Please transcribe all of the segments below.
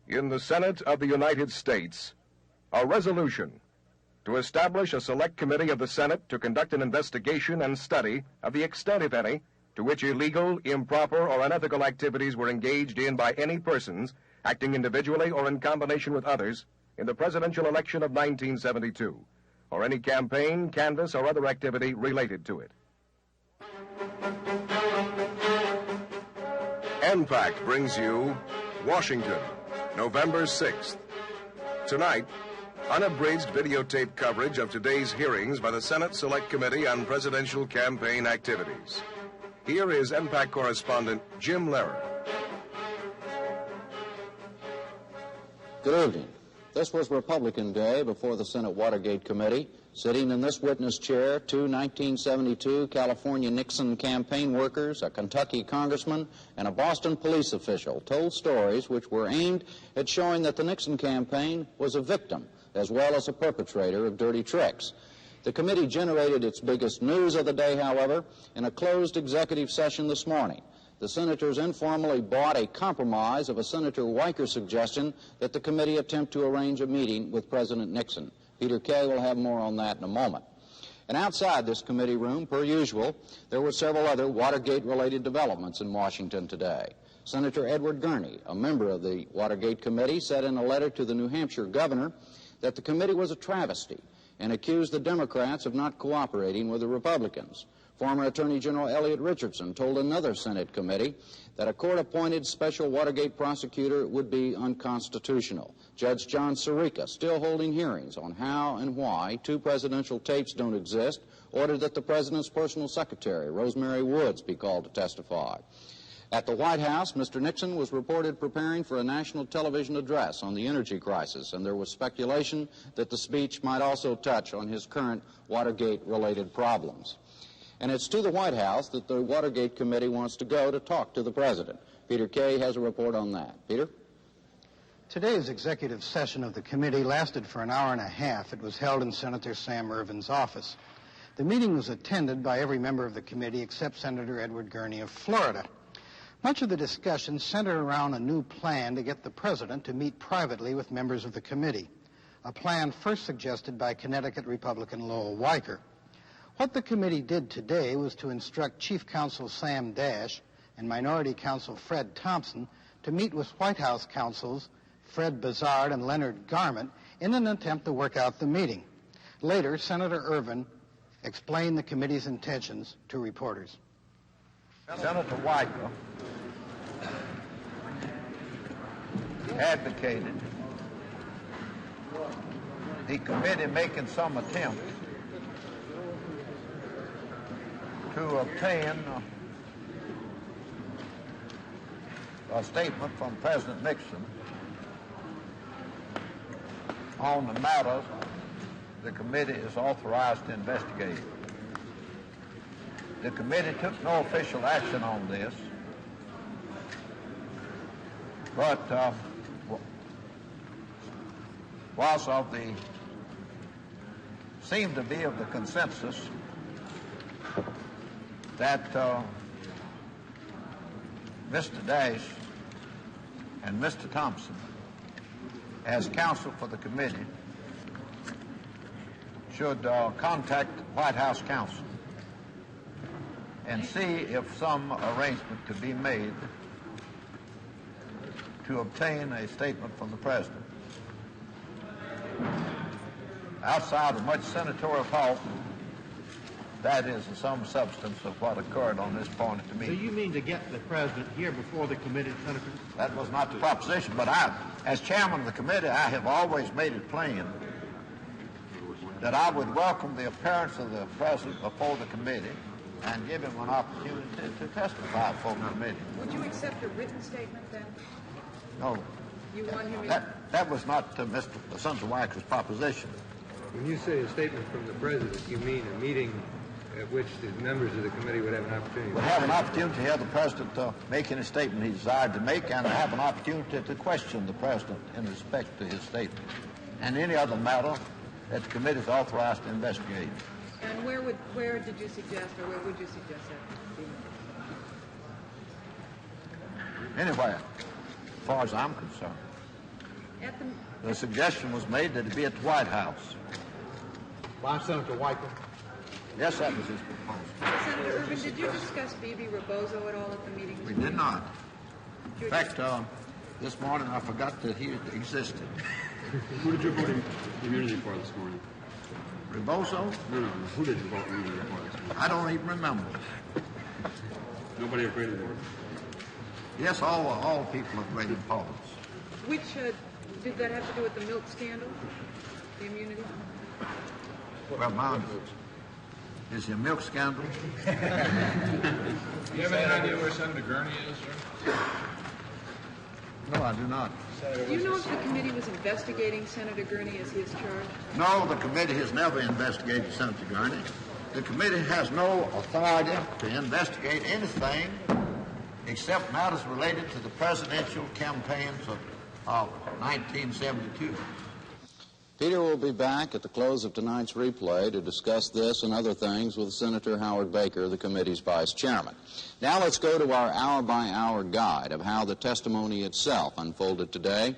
in the Senate of the United States a resolution to establish a select committee of the Senate to conduct an investigation and study of the extent, if any, to which illegal, improper, or unethical activities were engaged in by any persons acting individually or in combination with others in the presidential election of 1972, or any campaign, canvass, or other activity related to it. NPAC brings you Washington, November 6th. Tonight, unabridged videotape coverage of today's hearings by the Senate Select Committee on Presidential Campaign Activities. Here is NPAC correspondent Jim Lehrer. Good evening. This was Republican Day before the Senate Watergate Committee. Sitting in this witness chair, two 1972 California Nixon campaign workers, a Kentucky congressman, and a Boston police official told stories which were aimed at showing that the Nixon campaign was a victim as well as a perpetrator of dirty tricks. The committee generated its biggest news of the day, however, in a closed executive session this morning. The senators informally bought a compromise of a Senator Weiker's suggestion that the committee attempt to arrange a meeting with President Nixon. Peter Kay will have more on that in a moment. And outside this committee room, per usual, there were several other Watergate-related developments in Washington today. Senator Edward Gurney, a member of the Watergate Committee, said in a letter to the New Hampshire governor that the committee was a travesty and accused the Democrats of not cooperating with the Republicans. Former Attorney General Elliot Richardson told another Senate committee that a court-appointed special Watergate prosecutor would be unconstitutional. Judge John Sirica, still holding hearings on how and why two presidential tapes don't exist, ordered that the president's personal secretary, Rosemary Woods, be called to testify. At the White House, Mr. Nixon was reported preparing for a national television address on the energy crisis, and there was speculation that the speech might also touch on his current Watergate-related problems. And it's to the White House that the Watergate Committee wants to go to talk to the president. Peter Kay has a report on that. Peter? Today's executive session of the committee lasted for an hour and a half. It was held in Senator Sam Ervin's office. The meeting was attended by every member of the committee except Senator Edward Gurney of Florida. Much of the discussion centered around a new plan to get the president to meet privately with members of the committee, a plan first suggested by Connecticut Republican Lowell Weicker. What the committee did today was to instruct Chief Counsel Sam Dash and Minority Counsel Fred Thompson to meet with White House counsels Fred Bazard and Leonard Garment in an attempt to work out the meeting. Later, Senator Ervin explained the committee's intentions to reporters. Senator Weicker advocated the committee making some attempt to obtain a statement from President Nixon on the matters the committee is authorized to investigate. The committee took no official action on this, but seemed to be of the consensus that Mr. Dash and Mr. Thompson, as counsel for the committee, should contact White House counsel and see if some arrangement could be made to obtain a statement from the president. Outside of much senatorial talk, that is some substance of what occurred on this point at the meeting. So you mean to get the president here before the committee, Senator? That was not the proposition, but I, as chairman of the committee, I have always made it plain that I would welcome the appearance of the president before the committee and give him an opportunity to testify before the committee. Would you accept a written statement then? No. You want him that was not Mr. Senator Weiker's proposition. When you say a statement from the president, you mean a meeting at which the members of the committee would have an opportunity? Would have an opportunity to have the president make any statement he desired to make, and have an opportunity to question the president in respect to his statement, and any other matter that the committee is authorized to investigate. And where did you suggest, or where would you suggest that? Anywhere, as far as I'm concerned. At the, The suggestion was made that it be at the White House. By Senator Weicker. Yes, that was his proposal. Senator Irvin, did you discuss Bebe Rebozo at all at the meeting? We did not. Did you In fact, this morning I forgot that he existed. Who did you vote immunity for this morning? Rebozo? No. Who did you vote immunity for this morning? I don't even remember. Nobody of great importance. Yes, all people of great importance. Which, did that have to do with the milk scandal? The immunity? Well, mine is the milk scandal. Do you have any idea where Senator Gurney is, sir? No, I do not. Do you know if the committee was investigating Senator Gurney as he is charged? No, the committee has never investigated Senator Gurney. The committee has no authority to investigate anything except matters related to the presidential campaigns of 1972. Peter will be back at the close of tonight's replay to discuss this and other things with Senator Howard Baker, the committee's vice chairman. Now let's go to our hour-by-hour guide of how the testimony itself unfolded today.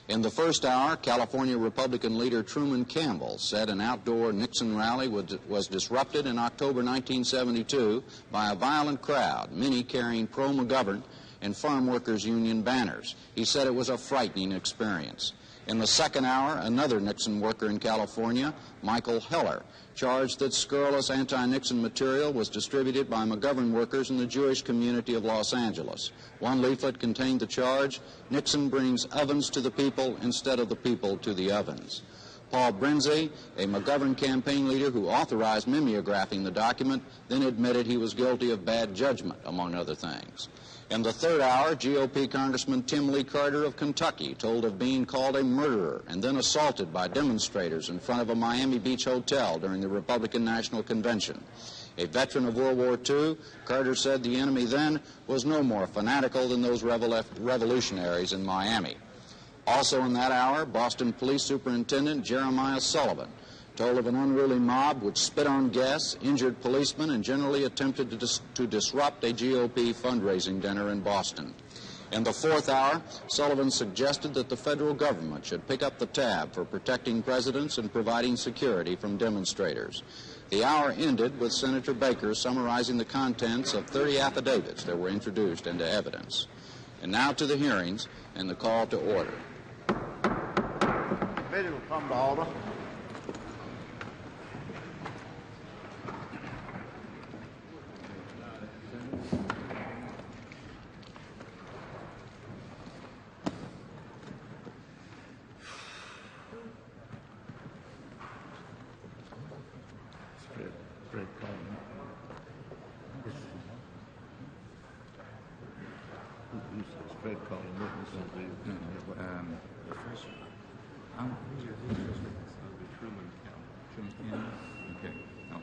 In the first hour, California Republican leader Truman Campbell said an outdoor Nixon rally was disrupted in October 1972 by a violent crowd, many carrying pro-McGovern and Farm Workers Union banners. He said it was a frightening experience. In the second hour, another Nixon worker in California, Michael Heller, charged that scurrilous anti-Nixon material was distributed by McGovern workers in the Jewish community of Los Angeles. One leaflet contained the charge, "Nixon brings ovens to the people instead of the people to the ovens." Paul Brinsley, a McGovern campaign leader who authorized mimeographing the document, then admitted he was guilty of bad judgment, among other things. In the third hour, GOP Congressman Tim Lee Carter of Kentucky told of being called a murderer and then assaulted by demonstrators in front of a Miami Beach hotel during the Republican National Convention. A veteran of World War II, Carter said the enemy then was no more fanatical than those revolutionaries in Miami. Also in that hour, Boston Police Superintendent Jeremiah Sullivan told of an unruly mob which spit on guests, injured policemen, and generally attempted to disrupt a GOP fundraising dinner in Boston. In the fourth hour, Sullivan suggested that the federal government should pick up the tab for protecting presidents and providing security from demonstrators. The hour ended with Senator Baker summarizing the contents of 30 affidavits that were introduced into evidence. And now to the hearings and the call to order. The committee will come to order.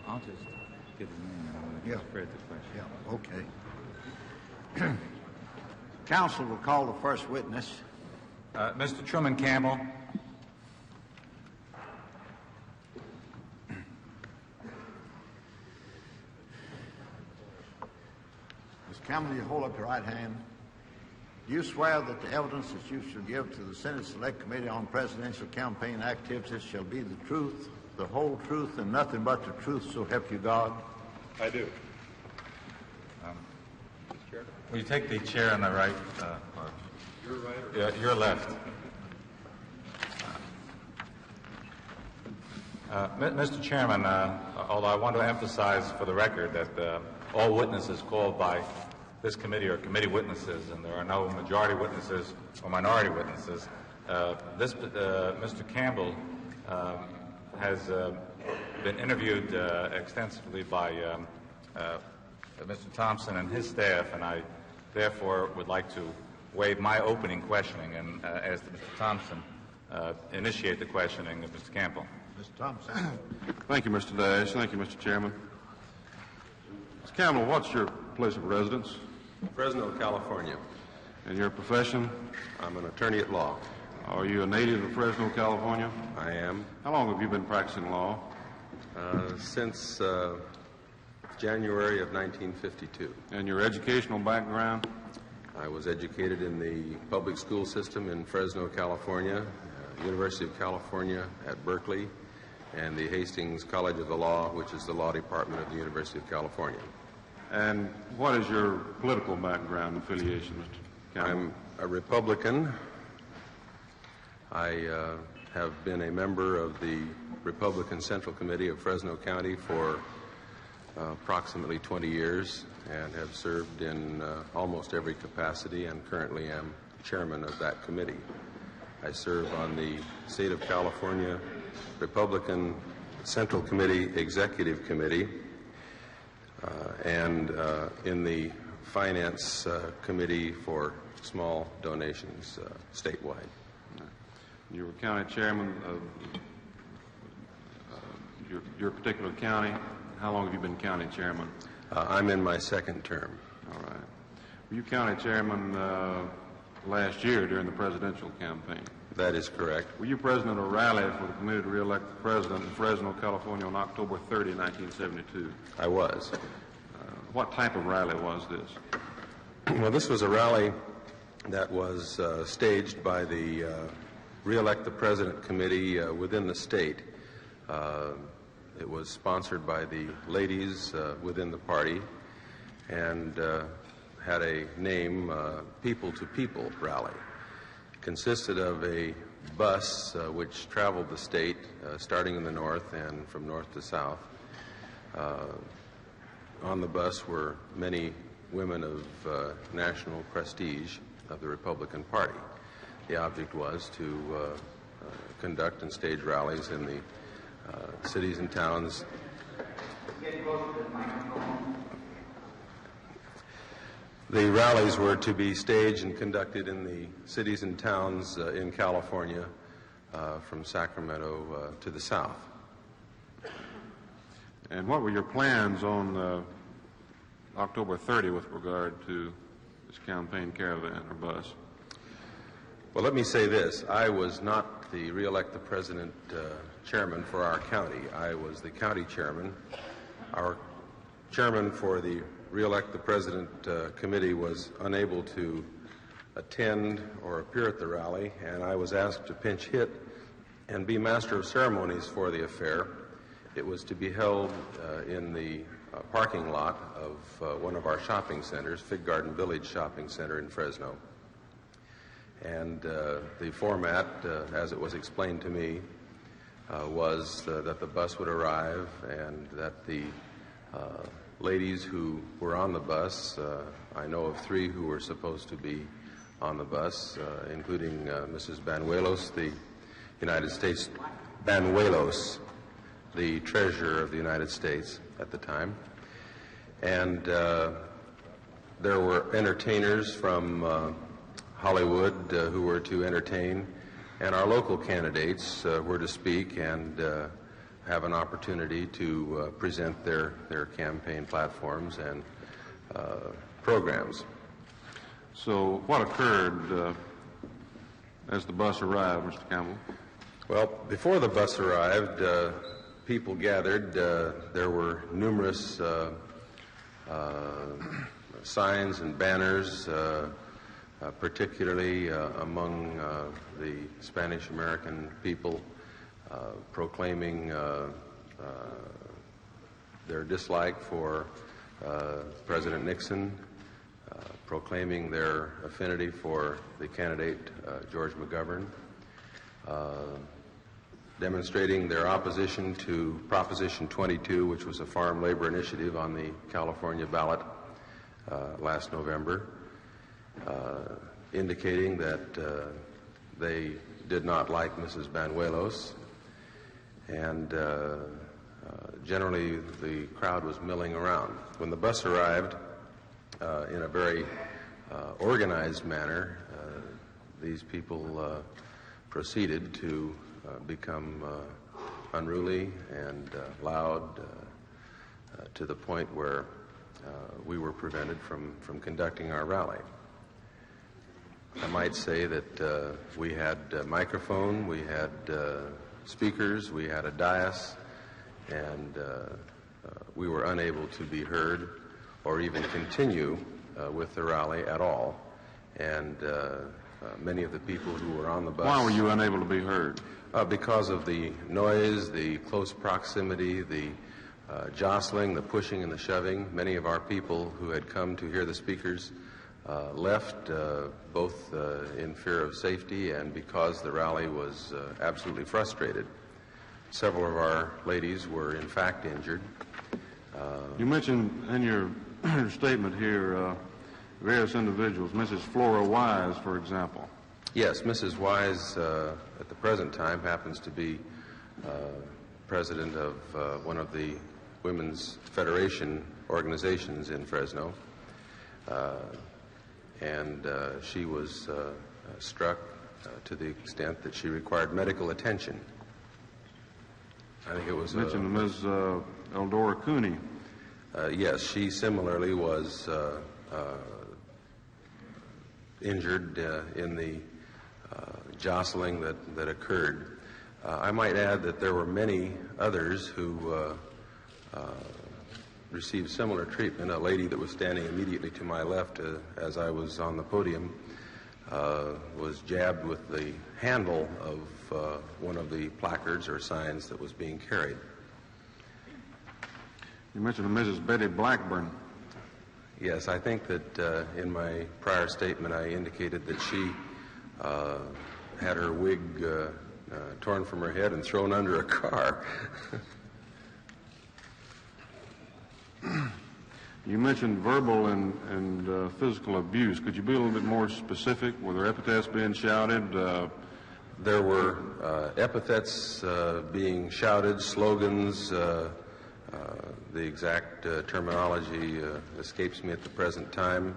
I'll just give his name and I'm going to spread the question. Yeah, okay. Counsel will call the first witness. Mr. Truman Campbell. Ms. Campbell, you hold up your right hand. Do you swear that the evidence that you shall give to the Senate Select Committee on Presidential Campaign Activities shall be the truth, the whole truth, and nothing but the truth, so help you God? I do. Will you take the chair on the right? Your right or Yeah, your left. Mr. Chairman, although I want to emphasize for the record that all witnesses called by this committee are committee witnesses, and there are no majority witnesses or minority witnesses. Mr. Campbell has been interviewed extensively by Mr. Thompson and his staff, and I therefore would like to waive my opening questioning and ask that Mr. Thompson initiate the questioning of Mr. Campbell. Mr. Thompson. Thank you, Mr. Dash. Thank you, Mr. Chairman. Mr. Campbell, what's your place of residence? Fresno, California. And your profession? I'm an attorney at law. Are you a native of Fresno, California? I am. How long have you been practicing law? Since January of 1952. And your educational background? I I was educated in the public school system in Fresno, California, University of California at Berkeley, and the Hastings College of the Law, which is the law department of the University of California. And what is your political background and affiliation, Mr. Campbell? I'm a Republican. I have been a member of the Republican Central Committee of Fresno County for approximately 20 years and have served in almost every capacity, and currently am chairman of that committee. I serve on the State of California Republican Central Committee Executive Committee and in the Finance Committee for small donations statewide. You were county chairman of your particular county. How long have you been county chairman? I'm in my second term. All right. Were you county chairman last year during the presidential campaign? That is correct. Were you president of a rally for the committee to re-elect the president in Fresno, California on October 30, 1972? I was. What type of rally was this? Well, this was a rally that was staged by the Re-elect the President Committee within the state. It was sponsored by the ladies within the party and had a name, People to People Rally. It consisted of a bus which traveled the state starting in the north and from north to south. On the bus were many women of national prestige of the Republican Party. The object was to conduct and stage rallies in the cities and towns. The rallies were to be staged and conducted in the cities and towns in California from Sacramento to the south. And what were your plans on October 30 with regard to this campaign caravan or bus? Well, let me say this. I was not the Re-elect the President chairman for our county. I was the county chairman. Our chairman for the Re-elect the President committee was unable to attend or appear at the rally, and I was asked to pinch hit and be master of ceremonies for the affair. It was to be held in the parking lot of one of our shopping centers, Fig Garden Village Shopping Center in Fresno. And the format, as it was explained to me, was that the bus would arrive and that the ladies who were on the bus, I know of 3 who were supposed to be on the bus, including Mrs. Banuelos, the United States, Banuelos, the treasurer of the United States at the time. And there were entertainers from Hollywood who were to entertain, and our local candidates were to speak and have an opportunity to present their campaign platforms and programs. So what occurred as the bus arrived, Mr. Campbell? Well, before the bus arrived, people gathered. There were numerous signs and banners, particularly among the Spanish-American people, proclaiming their dislike for President Nixon, proclaiming their affinity for the candidate George McGovern, demonstrating their opposition to Proposition 22, which was a farm labor initiative on the California ballot last November, indicating that they did not like Mrs. Banuelos, and generally the crowd was milling around. When the bus arrived, in a very organized manner, these people proceeded to become unruly and loud to the point where we were prevented from conducting our rally. I might say that we had a microphone, we had speakers, we had a dais, and we were unable to be heard or even continue with the rally at all. and many of the people who were on the bus. Why were you unable to be heard? Because of the noise, the close proximity, the jostling, the pushing and the shoving. Many of our people who had come to hear the speakers left, both in fear of safety and because the rally was absolutely frustrated. Several of our ladies were in fact injured. You mentioned in your statement here various individuals, Mrs. Flora Wise, for example. Yes, Mrs. Wise at the present time happens to be president of one of the Women's Federation organizations in Fresno. And she was struck to the extent that she required medical attention. I think it was... You mentioned Ms. Eldora Cooney. Yes, she similarly was injured in the jostling that occurred. I might add that there were many others who received similar treatment. A lady that was standing immediately to my left as I was on the podium was jabbed with the handle of one of the placards or signs that was being carried. You mentioned Mrs. Betty Blackburn. Yes, I think that in my prior statement I indicated that she had her wig torn from her head and thrown under a car. You mentioned verbal and physical abuse. Could you be a little bit more specific? Were there epithets being shouted? There were epithets being shouted, slogans. The exact terminology escapes me at the present time.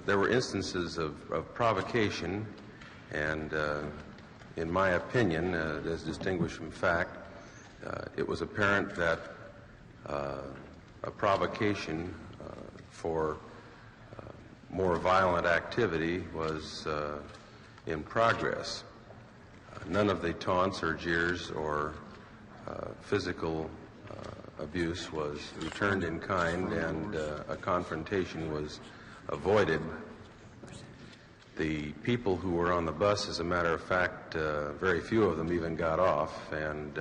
There were instances of provocation, and in my opinion, as distinguished from fact, it was apparent that a provocation for more violent activity was in progress. None of the taunts or jeers or physical abuse was returned in kind, and a confrontation was avoided. The people who were on the bus, as a matter of fact, very few of them even got off, and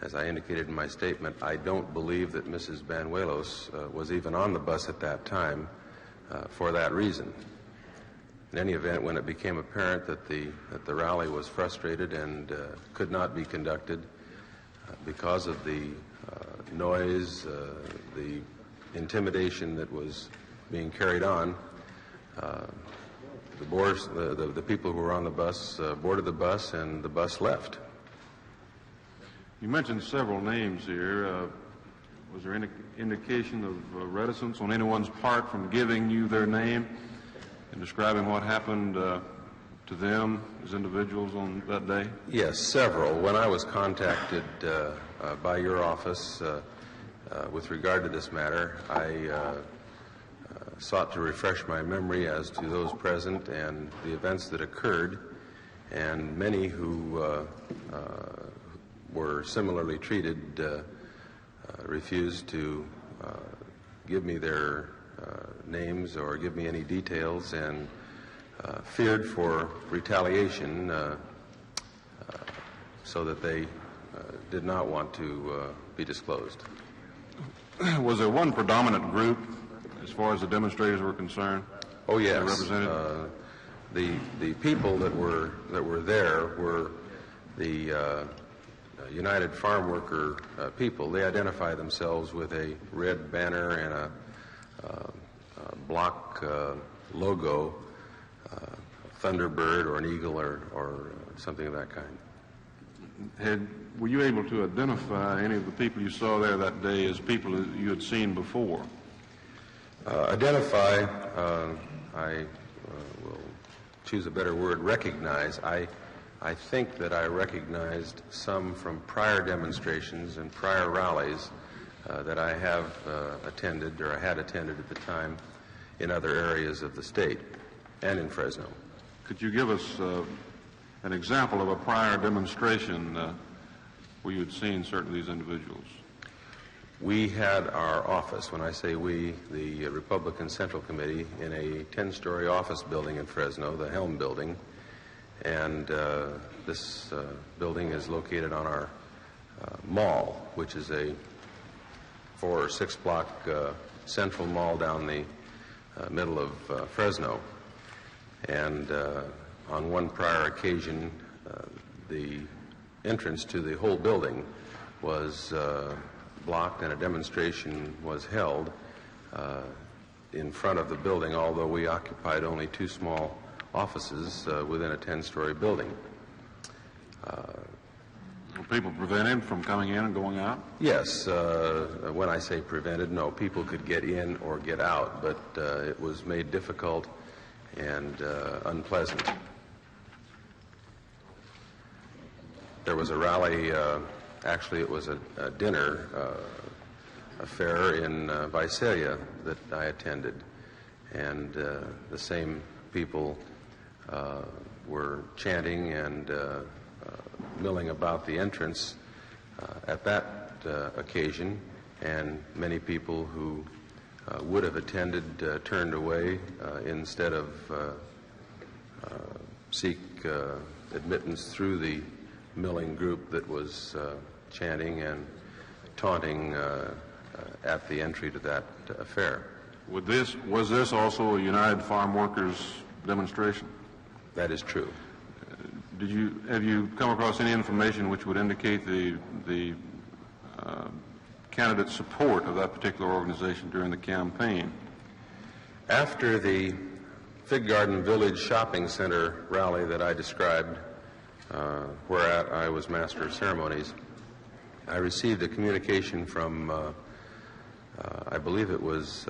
as I indicated in my statement, I don't believe that Mrs. Banuelos was even on the bus at that time for that reason. In any event, when it became apparent that the rally was frustrated and could not be conducted because of the noise, the intimidation that was being carried on, the people who were on the bus boarded the bus, and the bus left. You mentioned several names here. Was there any indication of reticence on anyone's part from giving you their name and describing what happened to them as individuals on that day? Yes, several. When I was contacted by your office with regard to this matter, I sought to refresh my memory as to those present and the events that occurred, and many who were similarly treated refused to give me their names or give me any details, and feared for retaliation, so that they did not want to be disclosed. Was there one predominant group as far as the demonstrators were concerned? Oh yes. Represented? The people that were there were the United Farm Worker people. They identify themselves with a red banner and a block logo, Thunderbird or an eagle or something of that kind. Were you able to identify any of the people you saw there that day as people that you had seen before? Identify, I will choose a better word, recognize. I think that I recognized some from prior demonstrations and prior rallies that I have attended, or I had attended at the time, in other areas of the state and in Fresno. Could you give us an example of a prior demonstration where you had seen certain of these individuals? We had our office, when I say we, the Republican Central Committee, in a 10-story office building in Fresno, the Helm Building. And this building is located on our mall, which is a 4 or 6 block central mall down the middle of Fresno. And on one prior occasion, the entrance to the whole building was blocked and a demonstration was held in front of the building, although we occupied only 2 small offices within a 10-story building. Were people prevented from coming in and going out? Yes. When I say prevented, no, people could get in or get out, but it was made difficult and unpleasant. There was a rally, actually it was a dinner affair in Visalia that I attended, and the same people were chanting and milling about the entrance at that occasion, and many people who would have attended turned away instead of seek admittance through the milling group that was chanting and taunting at the entry to that affair. Was this also a United Farm Workers demonstration? That is true. Have you come across any information which would indicate the candidate support of that particular organization during the campaign? After the Fig Garden Village Shopping Center rally that I described, whereat I was master of ceremonies, I received a communication from, I believe it was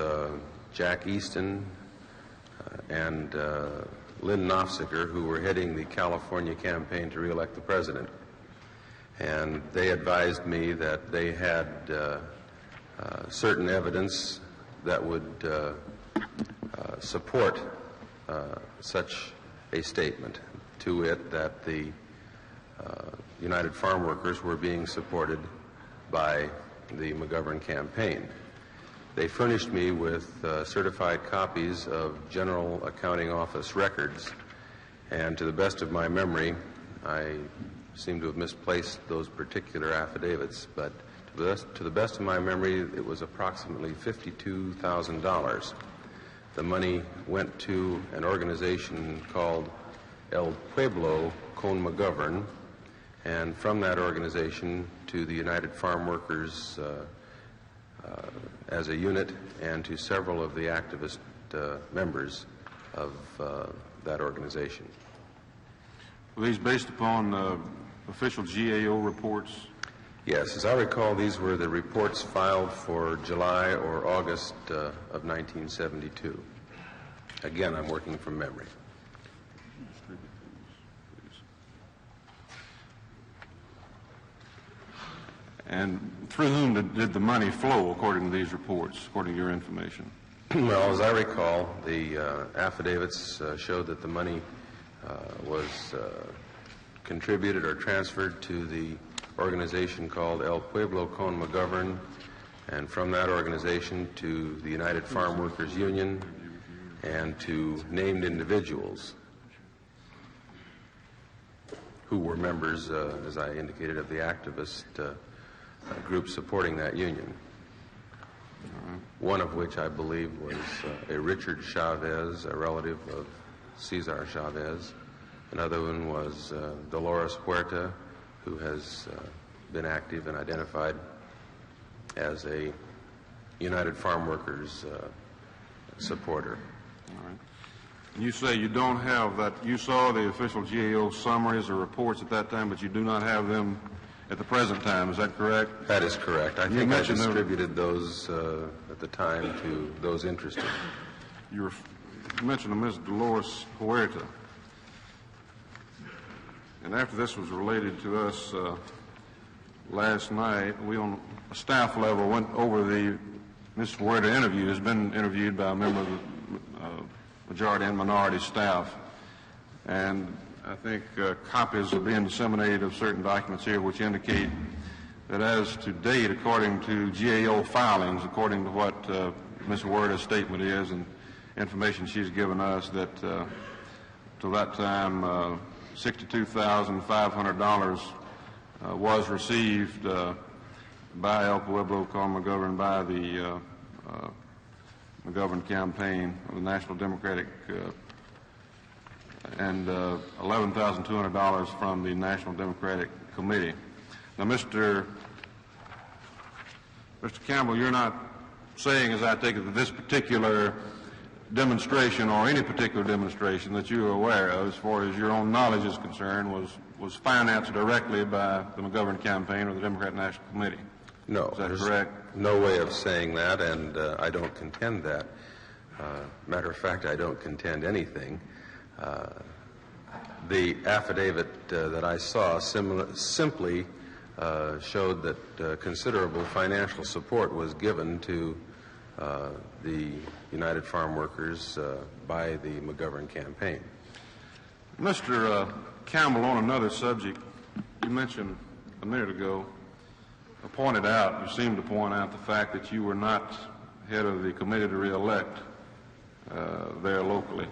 Jack Easton and Lynn Nofziger, who were heading the California campaign to re-elect the president. And they advised me that they had certain evidence that would support such a statement, to wit, that the United Farm Workers were being supported by the McGovern campaign. They furnished me with certified copies of General Accounting Office records, and to the best of my memory, I seem to have misplaced those particular affidavits, but to the best of my memory, it was approximately $52,000. The money went to an organization called El Pueblo con McGovern, and from that organization to the United Farm Workers as a unit, and to several of the activist members of that organization. Were these based upon official GAO reports? Yes. As I recall, these were the reports filed for July or August of 1972. Again, I'm working from memory. And through whom did the money flow, according to these reports, according to your information? Well, as I recall, the affidavits showed that the money was contributed or transferred to the organization called El Pueblo con McGovern, and from that organization to the United Farm Workers Union, and to named individuals who were members, as I indicated, of the activist group supporting that union. One of which I believe was a Richard Chavez, a relative of Cesar Chavez. Another one was Dolores Huerta, who has been active and identified as a United Farm Workers supporter. All right. You say you don't have that. You saw the official GAO summaries or reports at that time, but you do not have them at the present time. Is that correct? That is correct. I think I distributed those at the time to those interested. You mentioned a Ms. Dolores Huerta. And after this was related to us last night, we on a staff level went over the Ms. Huerta interview. Has been interviewed by a member of the majority and minority staff. And I think copies are being disseminated of certain documents here which indicate that as to date, according to GAO filings, according to what Ms. Werda's statement is and information she's given us, that till that time $62,500 was received by El Pueblo called McGovern by the McGovern campaign of the National Democratic and $11,200 from the National Democratic Committee. Now, Mr. Campbell, you're not saying, as I take it, that this particular demonstration or any particular demonstration that you are aware of, as far as your own knowledge is concerned, was financed directly by the McGovern campaign or the Democrat National Committee? No. Is that correct? No way of saying that, and I don't contend that. Matter of fact, I don't contend anything. The affidavit that I saw simply showed that considerable financial support was given to the United Farm Workers by the McGovern campaign. Mr. Campbell, on another subject, you mentioned a minute ago, you seemed to point out the fact that you were not head of the committee to re-elect there locally.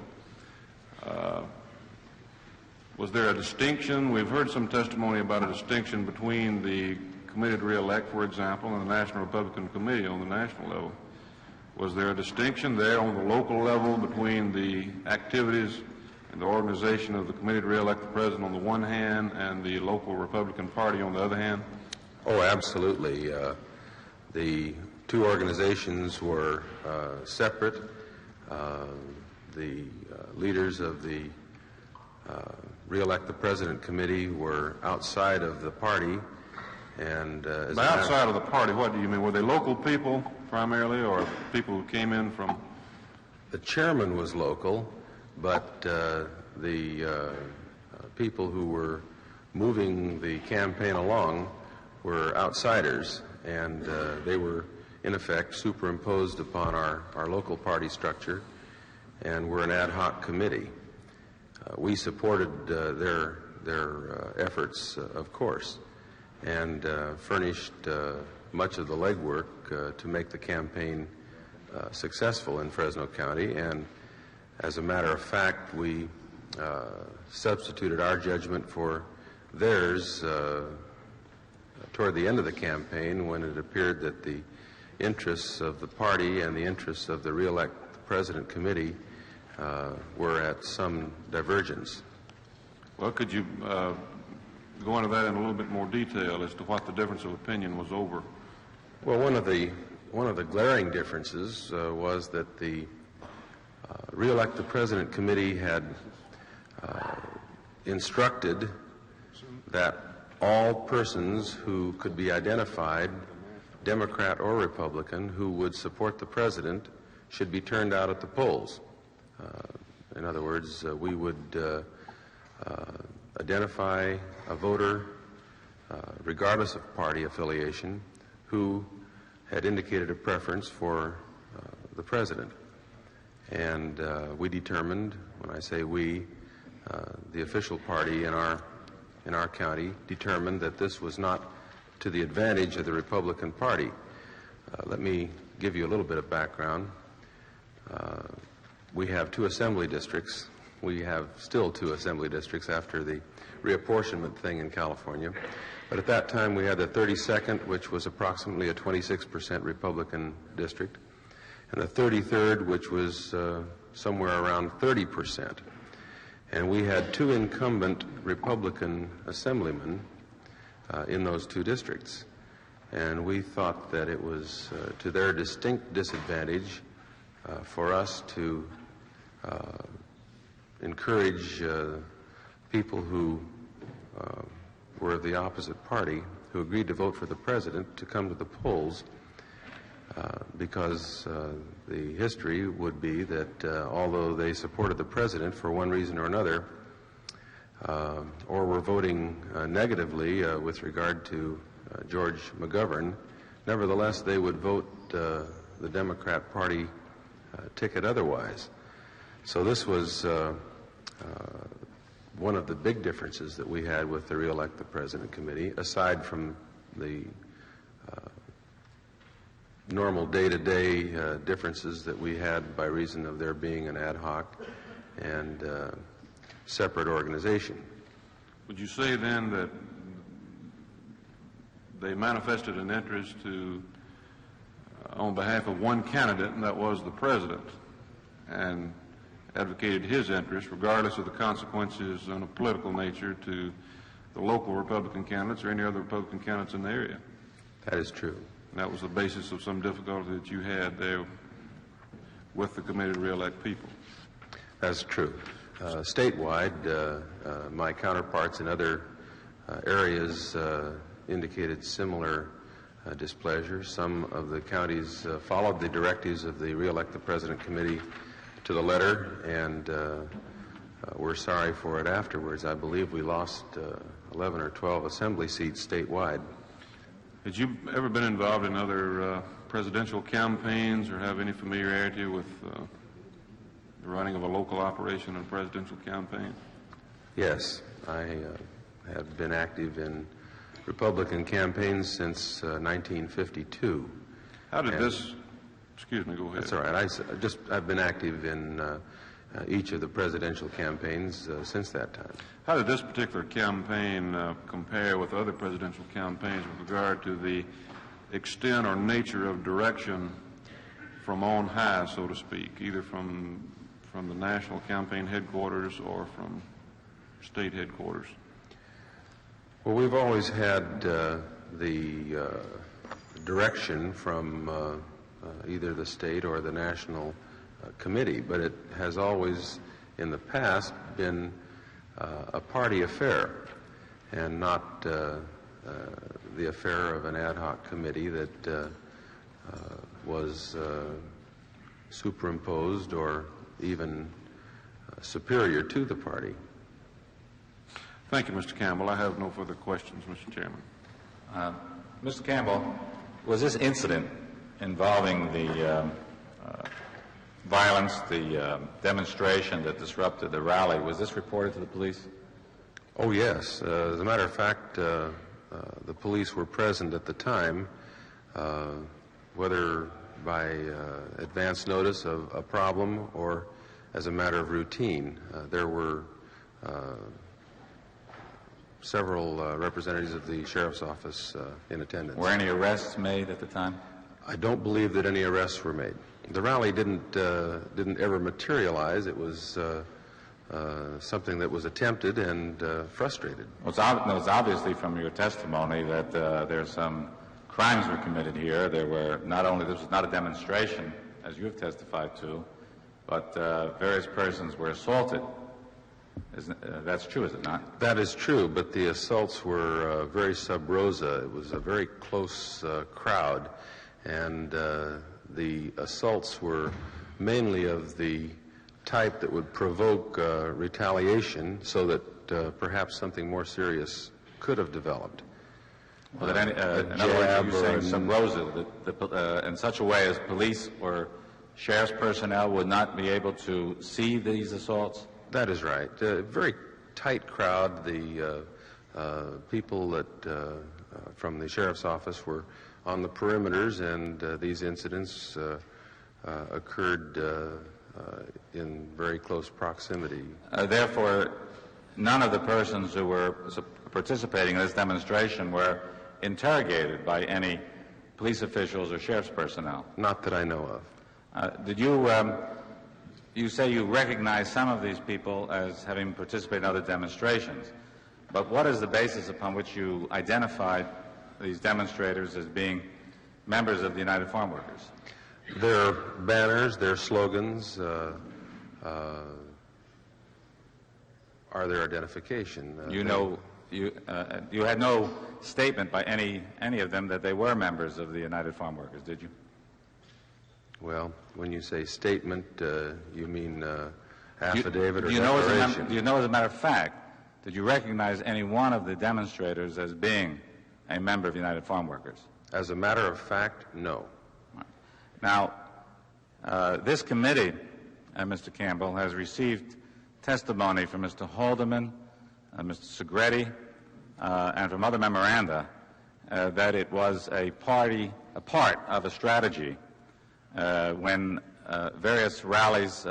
Was there a distinction? We've heard some testimony about a distinction between the committee to re-elect, for example, and the National Republican Committee on the national level. Was there a distinction there on the local level between the activities and the organization of the committee to re-elect the president on the one hand and the local Republican Party on the other hand? Oh, absolutely. The two organizations were separate. The leaders of the re-elect the president committee were outside of the party. And outside of the party, what do you mean? Were they local people primarily, or people who came in from? The chairman was local, but the people who were moving the campaign along were outsiders, and they were in effect superimposed upon our local party structure, and were an ad hoc committee. We supported their efforts, of course, and furnished much of the legwork to make the campaign successful in Fresno County. And as a matter of fact, we substituted our judgment for theirs toward the end of the campaign, when it appeared that the interests of the party and the interests of the re-elect president committee were at some divergence. Well, could you go into that in a little bit more detail as to what the difference of opinion was over? Well, one of the glaring differences was that the re-elect the president committee had instructed that all persons who could be identified, Democrat or Republican, who would support the president should be turned out at the polls. In other words, we would identify a voter, regardless of party affiliation, who had indicated a preference for the president. And we determined, when I say we, the official party in our county determined that this was not to the advantage of the Republican Party. Let me give you a little bit of background. We have two assembly districts. We have still two assembly districts after the reapportionment thing in California. But at that time, we had the 32nd, which was approximately a 26% Republican district, and the 33rd, which was somewhere around 30%. And we had two incumbent Republican assemblymen in those two districts. And we thought that it was to their distinct disadvantage for us to encourage people who were of the opposite party, who agreed to vote for the president, to come to the polls, because the history would be that although they supported the president for one reason or another, or were voting negatively with regard to George McGovern, nevertheless they would vote the Democrat Party ticket otherwise. So this was one of the big differences that we had with the Re-elect the President Committee, aside from the normal day-to-day differences that we had by reason of there being an ad hoc and separate organization. Would you say then that they manifested an interest to, on behalf of one candidate, and that was the president, and advocated his interest, regardless of the consequences on a political nature, to the local Republican candidates or any other Republican candidates in the area? That is true. And that was the basis of some difficulty that you had there with the committee to reelect people. That's true. Statewide, my counterparts in other areas indicated similar displeasure. Some of the counties followed the directives of the Reelect the President Committee to the letter, and we're sorry for it afterwards. I believe we lost 11 or 12 assembly seats statewide. Had you ever been involved in other presidential campaigns or have any familiarity with the running of a local operation in a presidential campaign? Yes, I have been active in Republican campaigns since 1952. How did this... Excuse me, go ahead. That's all right. I've been active in each of the presidential campaigns since that time. How did this particular campaign compare with other presidential campaigns with regard to the extent or nature of direction from on high, so to speak, either from the national campaign headquarters or from state headquarters? Well, we've always had the direction from either the state or the national committee, but it has always in the past been a party affair and not the affair of an ad hoc committee that was superimposed or even superior to the party. Thank you, Mr. Campbell. I have no further questions, Mr. Chairman. Mr. Campbell, was this incident involving the violence, the demonstration that disrupted the rally, was this reported to the police? Oh, yes. As a matter of fact, the police were present at the time, whether by advance notice of a problem or as a matter of routine. There were several representatives of the sheriff's office in attendance. Were any arrests made at the time? I don't believe that any arrests were made. The rally didn't ever materialize. It was something that was attempted and frustrated. Well, it's obviously from your testimony that there's some crimes were committed here. There were this was not a demonstration, as you have testified to, but various persons were assaulted. That's true, is it not? That is true, but the assaults were very sub rosa. It was a very close crowd, and the assaults were mainly of the type that would provoke retaliation so that perhaps something more serious could have developed. Well, in other words, you're saying sub rosa, in such a way as police or sheriff's personnel would not be able to see these assaults? That is right. A very tight crowd. The people that from the sheriff's office were on the perimeters, and these incidents occurred in very close proximity. Therefore, none of the persons who were participating in this demonstration were interrogated by any police officials or sheriff's personnel? Not that I know of. Did you... You say you recognize some of these people as having participated in other demonstrations, but what is the basis upon which you identified these demonstrators as being members of the United Farm Workers? Their banners, their slogans are their identification. You had no statement by any of them that they were members of the United Farm Workers, did you? Well, when you say statement, you mean affidavit or declaration? Do you know, as a matter of fact, did you recognize any one of the demonstrators as being a member of United Farm Workers? As a matter of fact, no. Now, this committee, Mr. Campbell, has received testimony from Mr. Haldeman, Mr. Segretti, and from other memoranda that it was a part of a strategy when various rallies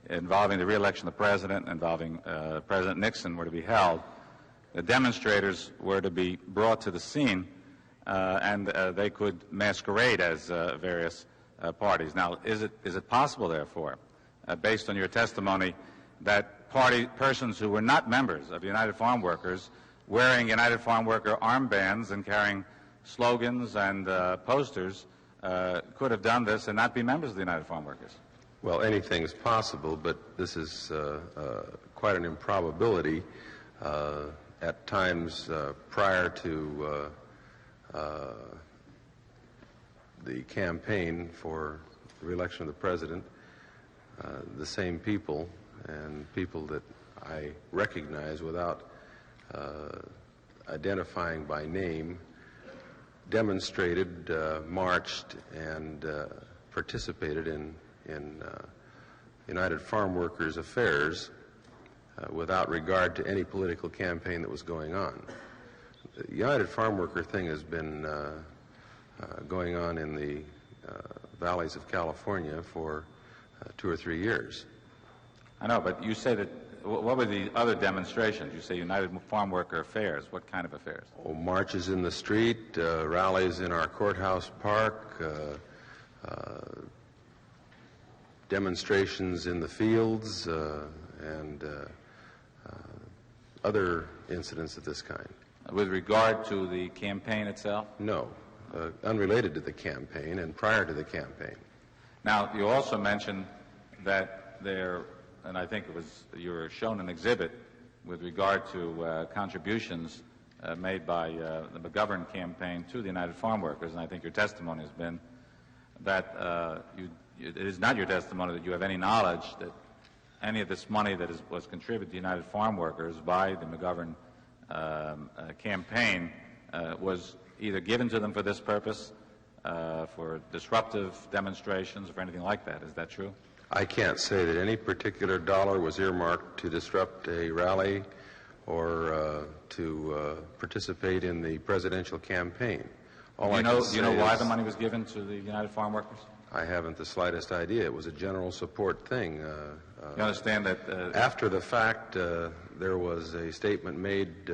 involving the re-election of the president, involving President Nixon, were to be held. The demonstrators were to be brought to the scene, and they could masquerade as various parties. Now, is it possible, therefore, based on your testimony, that persons who were not members of United Farm Workers, wearing United Farm Worker armbands and carrying slogans and posters, could have done this and not be members of the United Farm Workers? Well, anything's possible, but this is quite an improbability. At times prior to the campaign for the re-election of the president, the same people and people that I recognize without identifying by name demonstrated, marched, and participated in United Farm Workers affairs without regard to any political campaign that was going on. The United Farm Worker thing has been going on in the valleys of California for 2 or 3 years. I know, but you say that, what were the other demonstrations? You say United Farm Worker affairs. What kind of affairs? Oh, marches in the street, rallies in our courthouse park, demonstrations in the fields, and other incidents of this kind. With regard to the campaign itself? No, unrelated to the campaign and prior to the campaign. Now, you also mentioned that there, and I think it was, you were shown an exhibit with regard to contributions made by the McGovern campaign to the United Farm Workers, and I think your testimony has been that it is not your testimony that you have any knowledge that any of this money that was contributed to United Farm Workers by the McGovern campaign was either given to them for this purpose, for disruptive demonstrations, or for anything like that. Is that true? I can't say that any particular dollar was earmarked to disrupt a rally or to participate in the presidential campagin. Do you know why the money was given to the United Farm Workers? I haven't the slightest idea. It was a general support thing. You understand that... after the fact, there was a statement made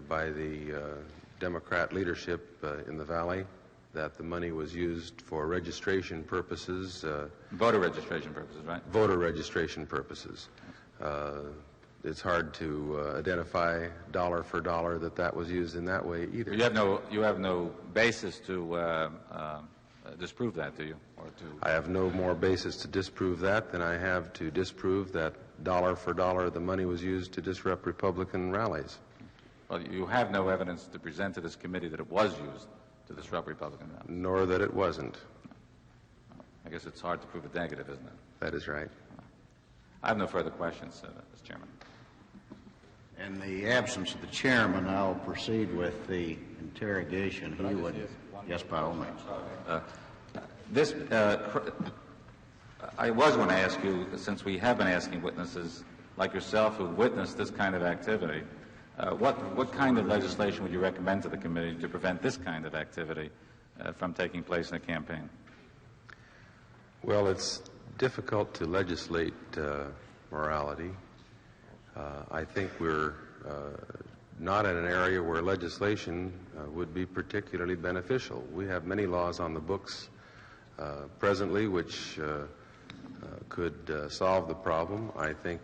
by the Democrat leadership in the Valley that the money was used for registration purposes. Voter registration purposes, right? Voter registration purposes. It's hard to identify dollar for dollar that was used in that way either. You have no basis to disprove that, do you? I have no more basis to disprove that than I have to disprove that dollar for dollar the money was used to disrupt Republican rallies. Well, you have no evidence to present to this committee that it was used to disrupt Republican rallies. Nor that it wasn't. I guess it's hard to prove a negative, isn't it? That is right. I have no further questions, Mr. Chairman. In the absence of the chairman, I'll proceed with the interrogation. He would. Yes, by all means. I was going to ask you, since we have been asking witnesses like yourself who witnessed this kind of activity, what kind of legislation would you recommend to the committee to prevent this kind of activity from taking place in a campaign? Well, it's difficult to legislate morality. I think we're not in an area where legislation would be particularly beneficial. We have many laws on the books presently which could solve the problem. I think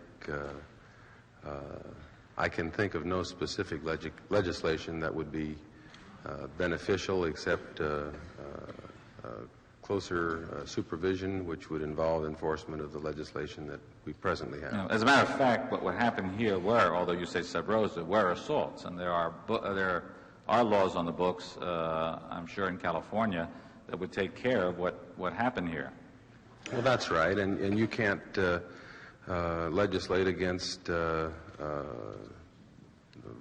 I can think of no specific legislation that would be beneficial except closer supervision, which would involve enforcement of the legislation that we presently have. As a matter of fact, what happened here were, although you say sub rosa, were assaults, and there are laws on the books, I'm sure in California, that would take care of what happened here. Well, that's right, and you can't legislate against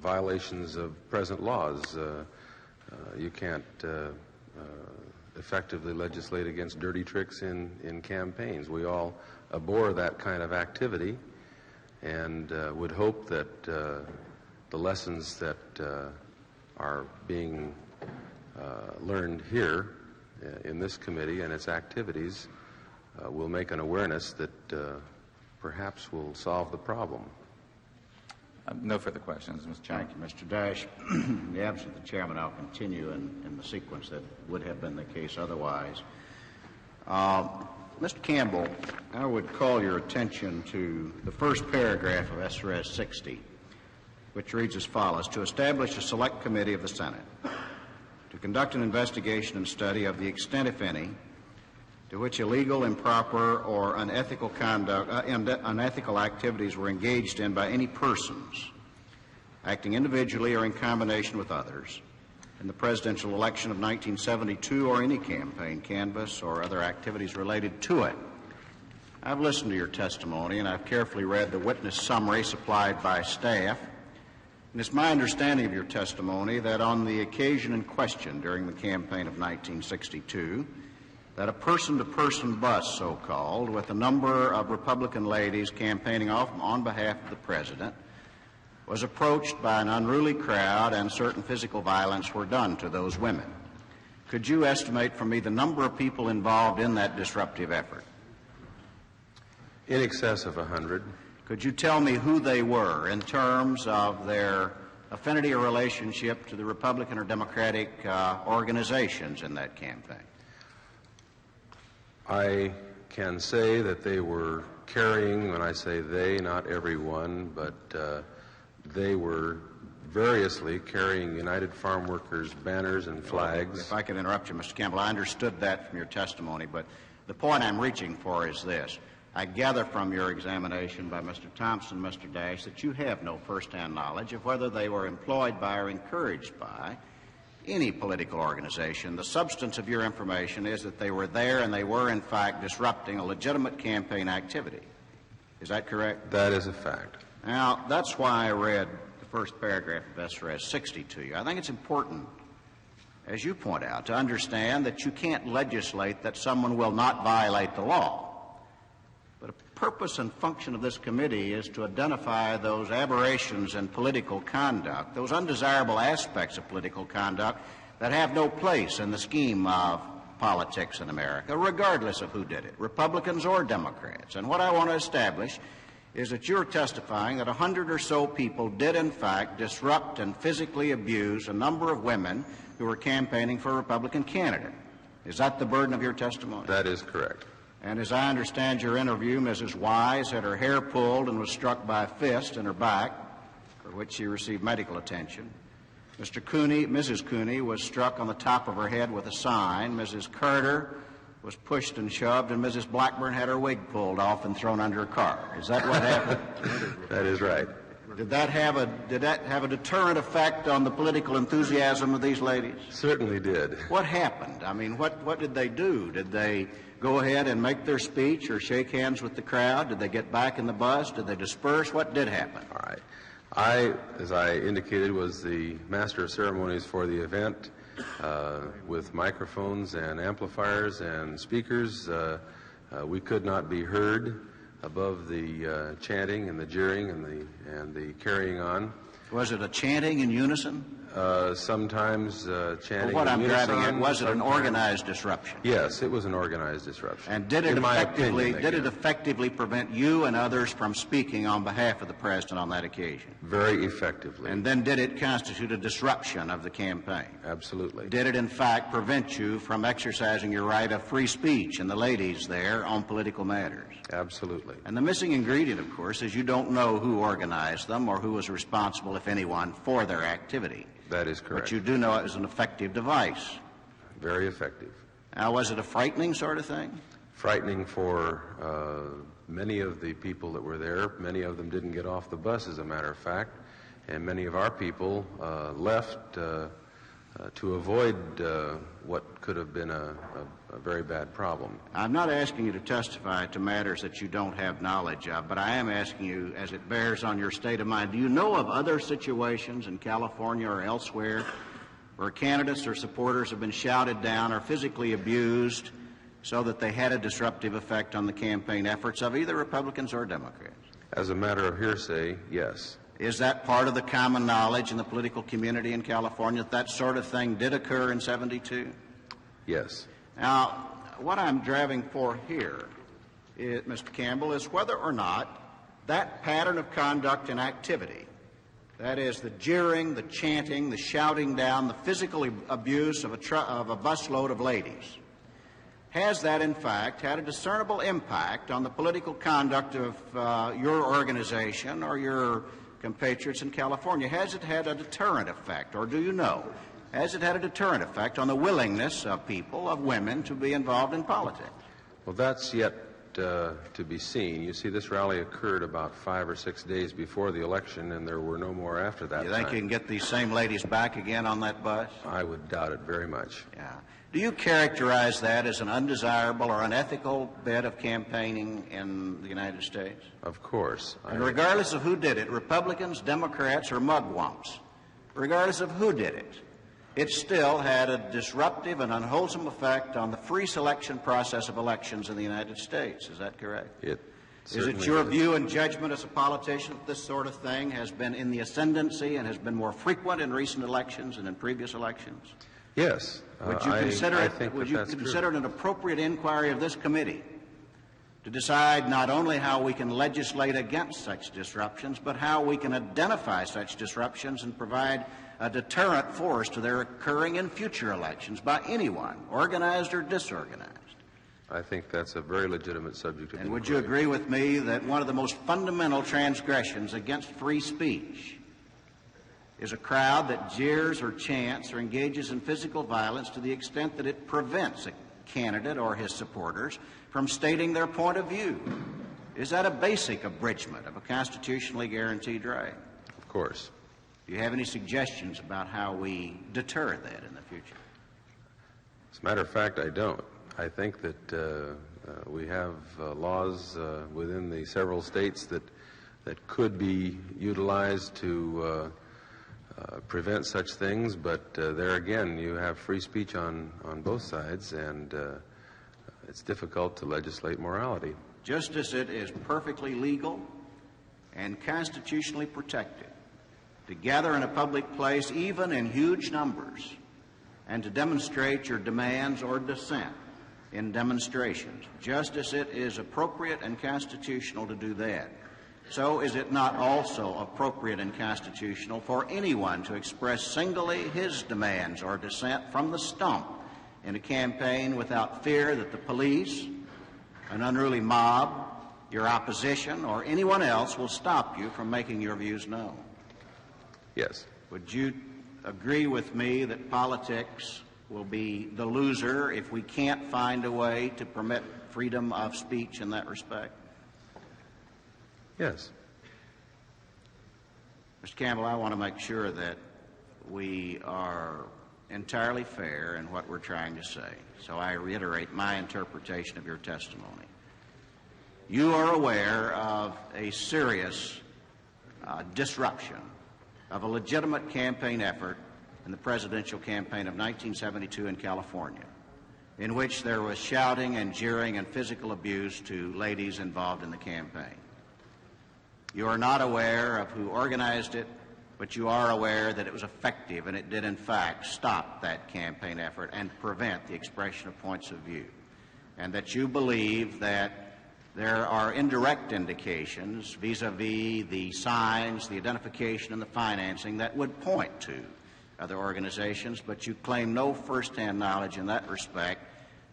violations of present laws. You can't effectively legislate against dirty tricks in campaigns. We all abhor that kind of activity and would hope that the lessons that are being learned here in this committee and its activities will make an awareness that perhaps will solve the problem. No further questions, Mr. Chairman. Thank you, Mr. Dash. In the absence of the chairman, I'll continue in the sequence that would have been the case otherwise. Mr. Campbell, I would call your attention to the first paragraph of SRS 60, which reads as follows: to establish a select committee of the Senate to conduct an investigation and study of the extent, if any, to which illegal, improper, or unethical conduct, unethical activities were engaged in by any persons acting individually or in combination with others in the presidential election of 1972 or any campaign canvass or other activities related to it. I've listened to your testimony and I've carefully read the witness summary supplied by staff. And it's my understanding of your testimony that on the occasion in question during the campaign of 1962, that a person-to-person bus, so-called, with a number of Republican ladies campaigning on behalf of the president, was approached by an unruly crowd and certain physical violence were done to those women. Could you estimate for me the number of people involved in that disruptive effort? In excess of 100. Could you tell me who they were in terms of their affinity or relationship to the Republican or Democratic organizations in that campaign? I can say that they were carrying, when I say they, not everyone, but they were variously carrying United Farm Workers banners and flags. If I could interrupt you, Mr. Campbell, I understood that from your testimony, but the point I'm reaching for is this. I gather from your examination by Mr. Thompson, Mr. Dash, that you have no first-hand knowledge of whether they were employed by or encouraged by any political organization. The substance of your information is that they were there and they were, in fact, disrupting a legitimate campaign activity. Is that correct? That is a fact. Now, that's why I read the first paragraph of SRS 60 to you. I think it's important, as you point out, to understand that you can't legislate that someone will not violate the law. But a purpose and function of this committee is to identify those aberrations in political conduct, those undesirable aspects of political conduct that have no place in the scheme of politics in America, regardless of who did it, Republicans or Democrats. And what I want to establish is that you're testifying that 100 or so people did, in fact, disrupt and physically abuse a number of women who were campaigning for a Republican candidate. Is that the burden of your testimony? That is correct. And as I understand your interview, Mrs. Wise had her hair pulled and was struck by a fist in her back, for which she received medical attention. Mrs. Cooney was struck on the top of her head with a sign. Mrs. Carter was pushed and shoved, and Mrs. Blackburn had her wig pulled off and thrown under a car. Is that what happened? That is right. Did that have a deterrent effect on the political enthusiasm of these ladies? Certainly did. What happened? I mean, what did they do? Did they go ahead and make their speech or shake hands with the crowd? Did they get back in the bus? Did they disperse? What did happen? All right. I, as I indicated, was the master of ceremonies for the event with microphones and amplifiers and speakers. We could not be heard above the chanting and the jeering and the carrying on. Was it a chanting in unison? Sometimes chanting. Well, what I'm driving at, was it an sometimes organized disruption? Yes, it was an organized disruption. And did it effectively prevent you and others from speaking on behalf of the president on that occasion? Very effectively. And then did it constitute a disruption of the campaign? Absolutely. Did it in fact prevent you from exercising your right of free speech and the ladies there on political matters? Absolutely. And the missing ingredient, of course, is you don't know who organized them or who was responsible, if anyone, for their activity. That is correct. But you do know it was an effective device. Very effective. Now, was it a frightening sort of thing? Frightening for many of the people that were there. Many of them didn't get off the bus, as a matter of fact. And many of our people left to avoid what could have been a very bad problem. I'm not asking you to testify to matters that you don't have knowledge of, but I am asking you, as it bears on your state of mind, do you know of other situations in California or elsewhere where candidates or supporters have been shouted down or physically abused so that they had a disruptive effect on the campaign efforts of either Republicans or Democrats? As a matter of hearsay, yes. Is that part of the common knowledge in the political community in California that that sort of thing did occur in '72? Yes. Now, what I'm driving for here, Mr. Campbell, is whether or not that pattern of conduct and activity, that is, the jeering, the chanting, the shouting down, the physical abuse of a busload of ladies, has that, in fact, had a discernible impact on the political conduct of your organization or your compatriots in California? Has it had a deterrent effect, or do you know? Has it had a deterrent effect on the willingness of people, of women, to be involved in politics? Well, that's yet to be seen. You see, this rally occurred about 5 or 6 days before the election, and there were no more after that. You think you can get these same ladies back again on that bus? I would doubt it very much. Yeah. Do you characterize that as an undesirable or unethical bit of campaigning in the United States? Of course. And regardless of who did it, Republicans, Democrats, or mugwumps, regardless of who did it, it still had a disruptive and unwholesome effect on the free selection process of elections in the United States. Is that correct? Is it your view and judgment as a politician that this sort of thing has been in the ascendancy and has been more frequent in recent elections and in previous elections? Yes. Would you consider it an appropriate inquiry of this committee to decide not only how we can legislate against such disruptions, but how we can identify such disruptions and provide a deterrent force to their occurring in future elections by anyone, organized or disorganized? I think that's a very legitimate subject of inquiry. And would you agree with me that one of the most fundamental transgressions against free speech is a crowd that jeers or chants or engages in physical violence to the extent that it prevents a candidate or his supporters from stating their point of view? Is that a basic abridgment of a constitutionally guaranteed right? Of course. Do you have any suggestions about how we deter that in the future? As a matter of fact, I don't. I think that we have laws within the several states that could be utilized to prevent such things, but there again, you have free speech on both sides, and it's difficult to legislate morality. Just as it is perfectly legal and constitutionally protected to gather in a public place, even in huge numbers, and to demonstrate your demands or dissent in demonstrations, just as it is appropriate and constitutional to do that, so is it not also appropriate and constitutional for anyone to express singly his demands or dissent from the stump in a campaign without fear that the police, an unruly mob, your opposition, or anyone else will stop you from making your views known? Yes. Would you agree with me that politics will be the loser if we can't find a way to permit freedom of speech in that respect? Yes. Mr. Campbell, I want to make sure that we are entirely fair in what we're trying to say, so I reiterate my interpretation of your testimony. You are aware of a serious disruption of a legitimate campaign effort in the presidential campaign of 1972 in California, in which there was shouting and jeering and physical abuse to ladies involved in the campaign. You are not aware of who organized it, but you are aware that it was effective and it did in fact stop that campaign effort and prevent the expression of points of view, and that you believe that there are indirect indications vis-a-vis the signs, the identification, and the financing that would point to other organizations, but you claim no first-hand knowledge in that respect.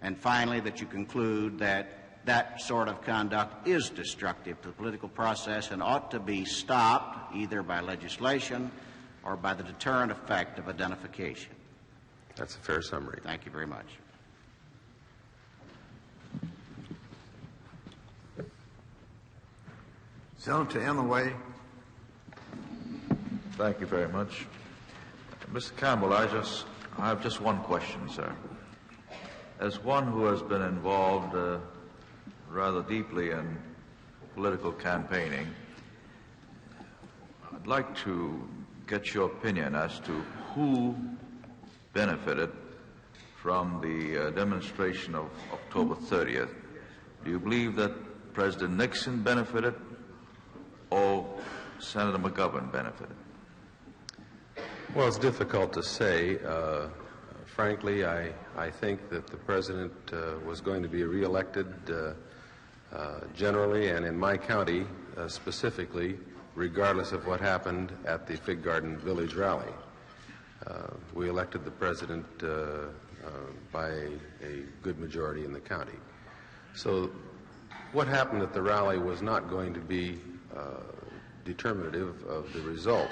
And finally, that you conclude that that sort of conduct is destructive to the political process and ought to be stopped either by legislation or by the deterrent effect of identification. That's a fair summary. Thank you very much. Senator Inouye. Thank you very much. Mr. Campbell, I have just one question, sir. As one who has been involved rather deeply in political campaigning, I'd like to get your opinion as to who benefited from the demonstration of October 30th. Do you believe that President Nixon benefited, or Senator McGovern benefited? Well, it's difficult to say. Frankly, I think that the president was going to be reelected generally and in my county specifically, regardless of what happened at the Fig Garden Village rally. We elected the president by a good majority in the county. So what happened at the rally was not going to be determinative of the result.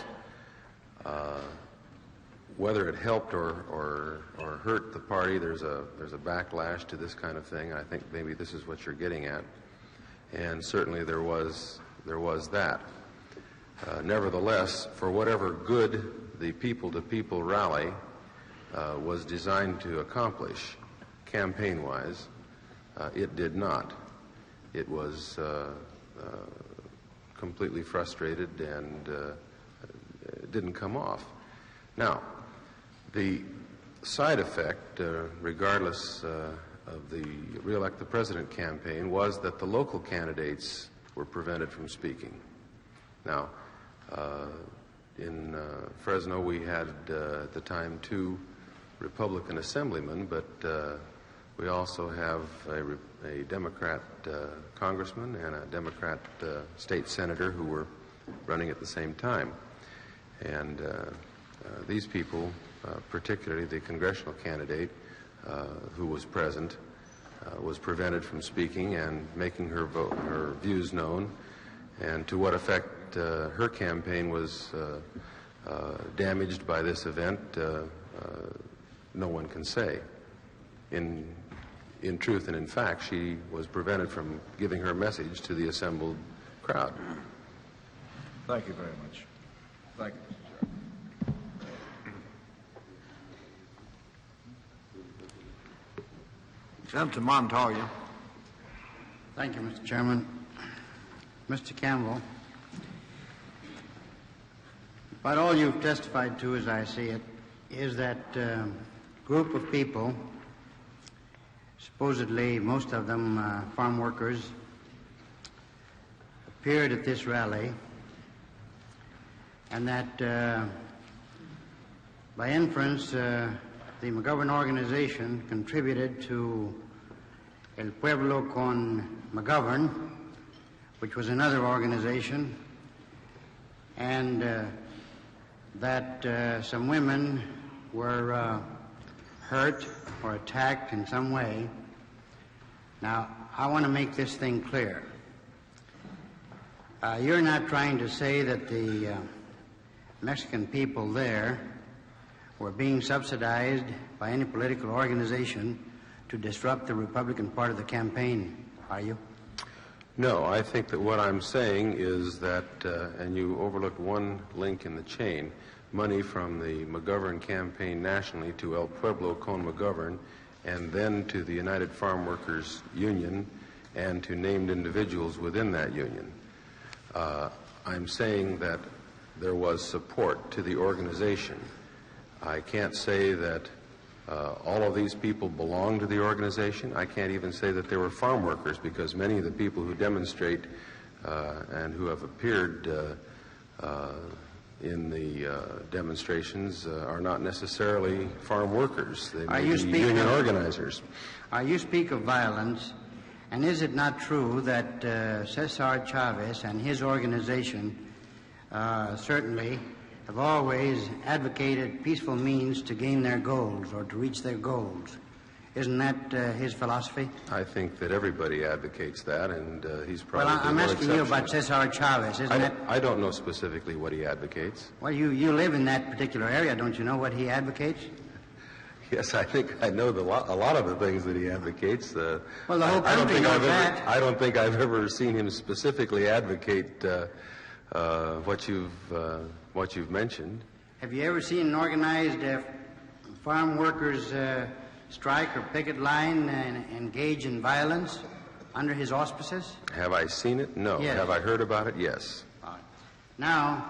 Whether it helped or hurt the party, there's a backlash to this kind of thing. I think maybe this is what you're getting at, and certainly there was that. Nevertheless, for whatever good the people-to-people rally was designed to accomplish, campaign-wise, it did not. It was completely frustrated and it didn't come off. Now, the side effect, regardless of the Re-elect the President campaign, was that the local candidates were prevented from speaking. Now, in Fresno, we had at the time 2 Republican assemblymen, but we also have a Democrat congressman and a Democrat state senator who were running at the same time. And these people, particularly the congressional candidate who was present, was prevented from speaking and making her views known, and to what effect her campaign was damaged by this event, no one can say. In truth and in fact, she was prevented from giving her message to the assembled crowd. Thank you very much. Thank you. Senator Montoya. Thank you, Mr. Chairman. Mr. Campbell, about all you've testified to, as I see it, is that group of people, supposedly most of them farm workers, appeared at this rally, and that by inference the McGovern organization contributed to El Pueblo con McGovern, which was another organization, and that some women were hurt or attacked in some way. Now, I want to make this thing clear. You're not trying to say that the Mexican people there were being subsidized by any political organization to disrupt the Republican part of the campaign, are you? No, I think that what I'm saying is that, and you overlooked one link in the chain, money from the McGovern campaign nationally to El Pueblo con McGovern, and then to the United Farm Workers Union, and to named individuals within that union. I'm saying that there was support to the organization. I can't say that all of these people belong to the organization. I can't even say that they were farm workers, because many of the people who demonstrate and who have appeared in the demonstrations are not necessarily farm workers. They may be union organizers. You speak of violence, and is it not true that Cesar Chavez and his organization certainly have always advocated peaceful means to gain their goals or to reach their goals? Isn't that his philosophy? I think that everybody advocates that, and he's probably Well, I'm asking you about Cesar Chavez, isn't it? I don't know specifically what he advocates. Well, you live in that particular area. Don't you know what he advocates? Yes, I think I know a lot of the things that he advocates. Well, the whole country knows that. I don't think I've ever seen him specifically advocate what you've mentioned. Have you ever seen an organized farm workers strike or picket line and engage in violence under his auspices? Have I seen it? No. Yes. Have I heard about it? Yes. Now,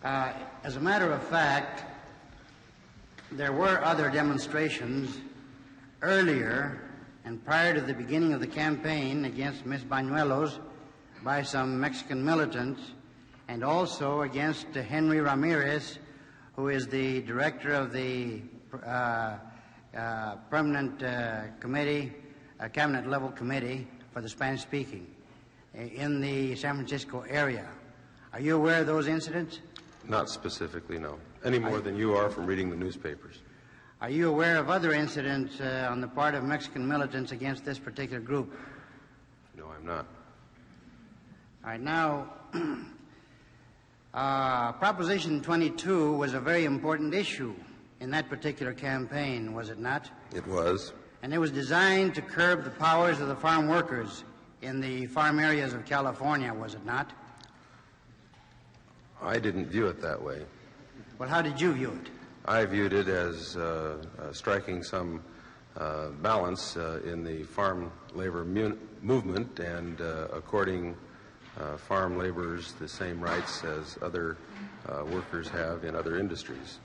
as a matter of fact, there were other demonstrations earlier and prior to the beginning of the campaign against Ms. Bañuelos by some Mexican militants and also against Henry Ramirez, who is the director of the permanent committee, cabinet-level committee for the Spanish-speaking in the San Francisco area. Are you aware of those incidents? Not specifically, no. Any more than you are from reading the newspapers. Are you aware of other incidents on the part of Mexican militants against this particular group? No, I'm not. All right, now, Proposition 22 was a very important issue in that particular campaign, was it not? It was. And it was designed to curb the powers of the farm workers in the farm areas of California, was it not? I didn't view it that way. Well, how did you view it? I viewed it as striking some balance in the farm labor movement and according farm laborers the same rights as other workers have in other industries.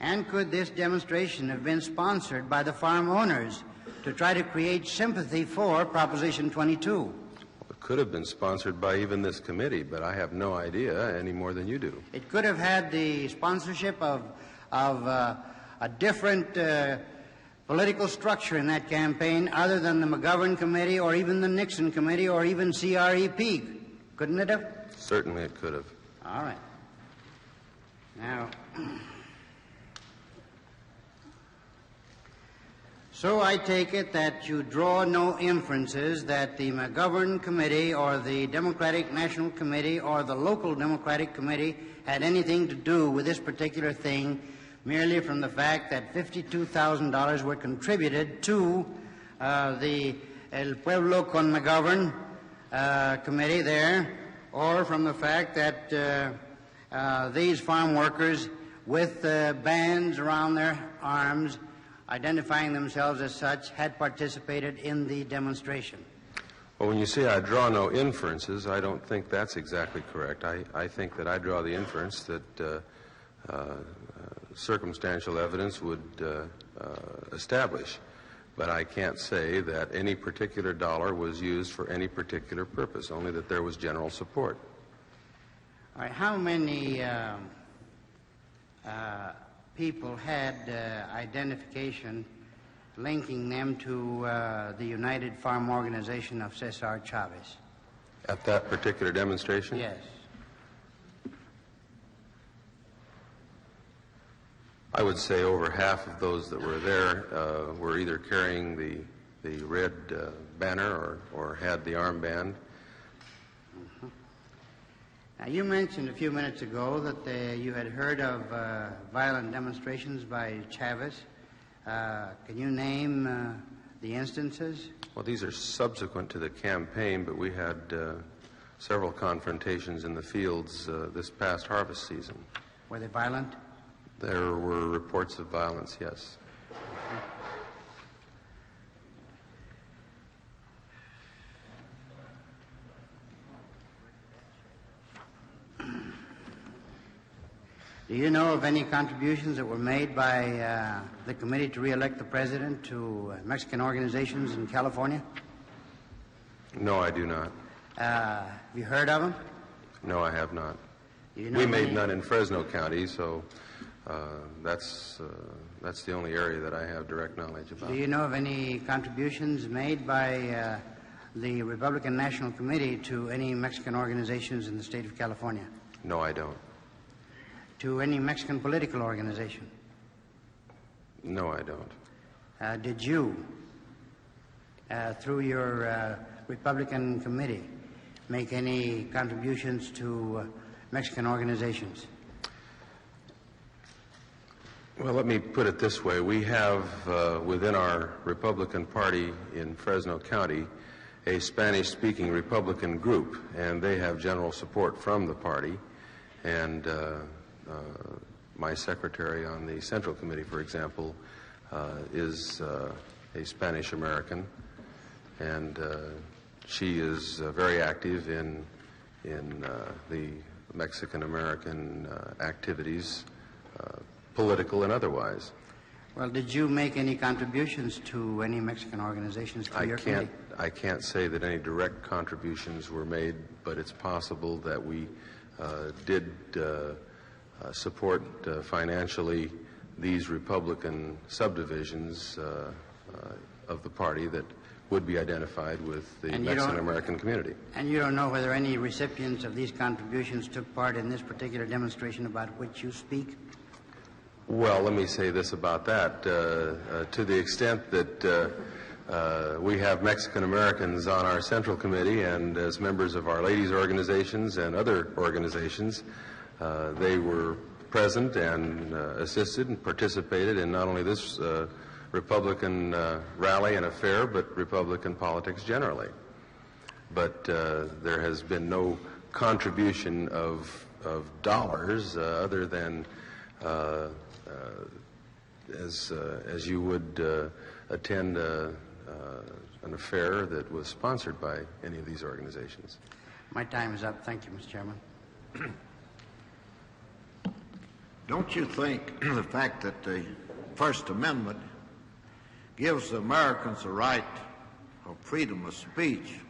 And could this demonstration have been sponsored by the farm owners to try to create sympathy for Proposition 22? It could have been sponsored by even this committee, but I have no idea any more than you do. It could have had the sponsorship of a different political structure in that campaign other than the McGovern Committee or even the Nixon Committee or even CREP. Couldn't it have? Certainly it could have. All right. Now, so I take it that you draw no inferences that the McGovern Committee or the Democratic National Committee or the local Democratic Committee had anything to do with this particular thing, merely from the fact that $52,000 were contributed to the El Pueblo con McGovern committee there, or from the fact that these farm workers with bands around their arms identifying themselves as such had participated in the demonstration. Well, when you say I draw no inferences, I don't think that's exactly correct. I think that I draw the inference that circumstantial evidence would establish. But I can't say that any particular dollar was used for any particular purpose, only that there was general support. All right, how many people had identification linking them to the United Farm Organization of Cesar Chavez? At that particular demonstration? Yes. I would say over half of those that were there were either carrying the red banner or had the armband. Mm-hmm. Now, you mentioned a few minutes ago that you had heard of violent demonstrations by Chavez. Can you name the instances? Well, these are subsequent to the campaign, but we had several confrontations in the fields this past harvest season. Were they violent? There were reports of violence, yes. Do you know of any contributions that were made by the committee to re-elect the president to Mexican organizations in California? No, I do not. Have you heard of them? No, I have not. Do you know we made none in Fresno County, so that's the only area that I have direct knowledge about. Do you know of any contributions made by the Republican National Committee to any Mexican organizations in the state of California? No, I don't. To any Mexican political organization? No, I don't. Did you, through your Republican committee, make any contributions to Mexican organizations? Well, let me put it this way. We have within our Republican Party in Fresno County a Spanish-speaking Republican group, and they have general support from the party. And my secretary on the Central Committee, for example, is a Spanish-American, and she is very active in the Mexican-American activities, political and otherwise. Well, did you make any contributions to any Mexican organizations to your committee? I can't say that any direct contributions were made, but it's possible that we did support financially these Republican subdivisions of the party that would be identified with the Mexican American community. And you don't know whether any recipients of these contributions took part in this particular demonstration about which you speak? Well, let me say this about that. To the extent that we have Mexican Americans on our Central Committee and as members of our ladies' organizations and other organizations, they were present and assisted and participated in not only this Republican rally and affair, but Republican politics generally. But there has been no contribution of dollars other than as you would attend an affair that was sponsored by any of these organizations. My time is up. Thank you, Mr. Chairman. Don't you think the fact that the First Amendment gives the Americans the right of freedom of speech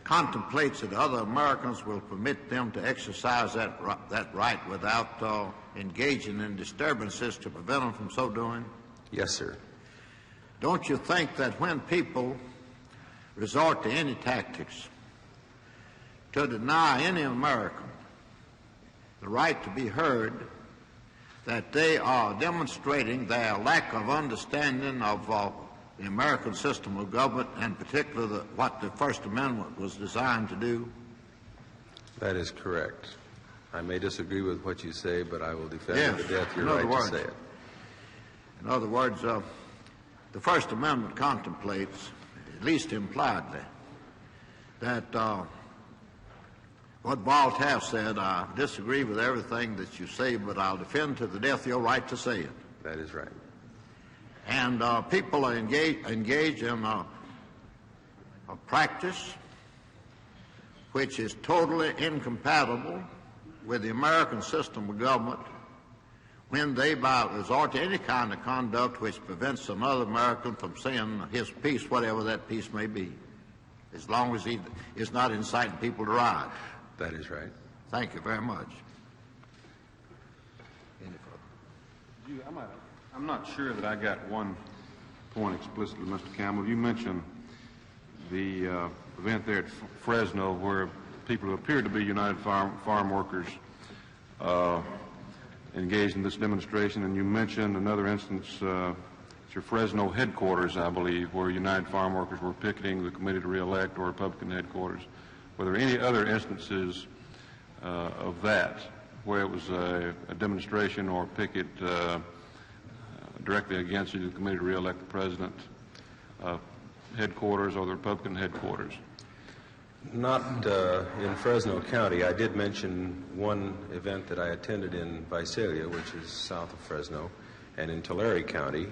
contemplates that other Americans will permit them to exercise that right without engaging in disturbances to prevent them from so doing? Yes, sir. Don't you think that when people resort to any tactics to deny any American the right to be heard, that they are demonstrating their lack of understanding of the American system of government, and particularly what the First Amendment was designed to do? That is correct. I may disagree with what you say, but I will defend to the death your right to say it. In other words, the First Amendment contemplates, at least impliedly, that what Voltaire said, I disagree with everything that you say, but I'll defend to the death your right to say it. That is right. And people are engaged in a practice which is totally incompatible with the American system of government when they resort to any kind of conduct which prevents another American from saying his piece, whatever that piece may be, as long as he is not inciting people to riot. That is right. Thank you very much. I'm not sure that I got one point explicitly, Mr. Campbell. You mentioned the event there at Fresno where people who appeared to be United Farm Workers engaged in this demonstration, and you mentioned another instance at your Fresno headquarters, I believe, where United Farm Workers were picketing the committee to re-elect or Republican headquarters. Were there any other instances of that where it was a demonstration or picket directly against the committee to re-elect the president headquarters or the Republican headquarters? Not in Fresno County. I did mention one event that I attended in Visalia, which is south of Fresno, and in Tulare County,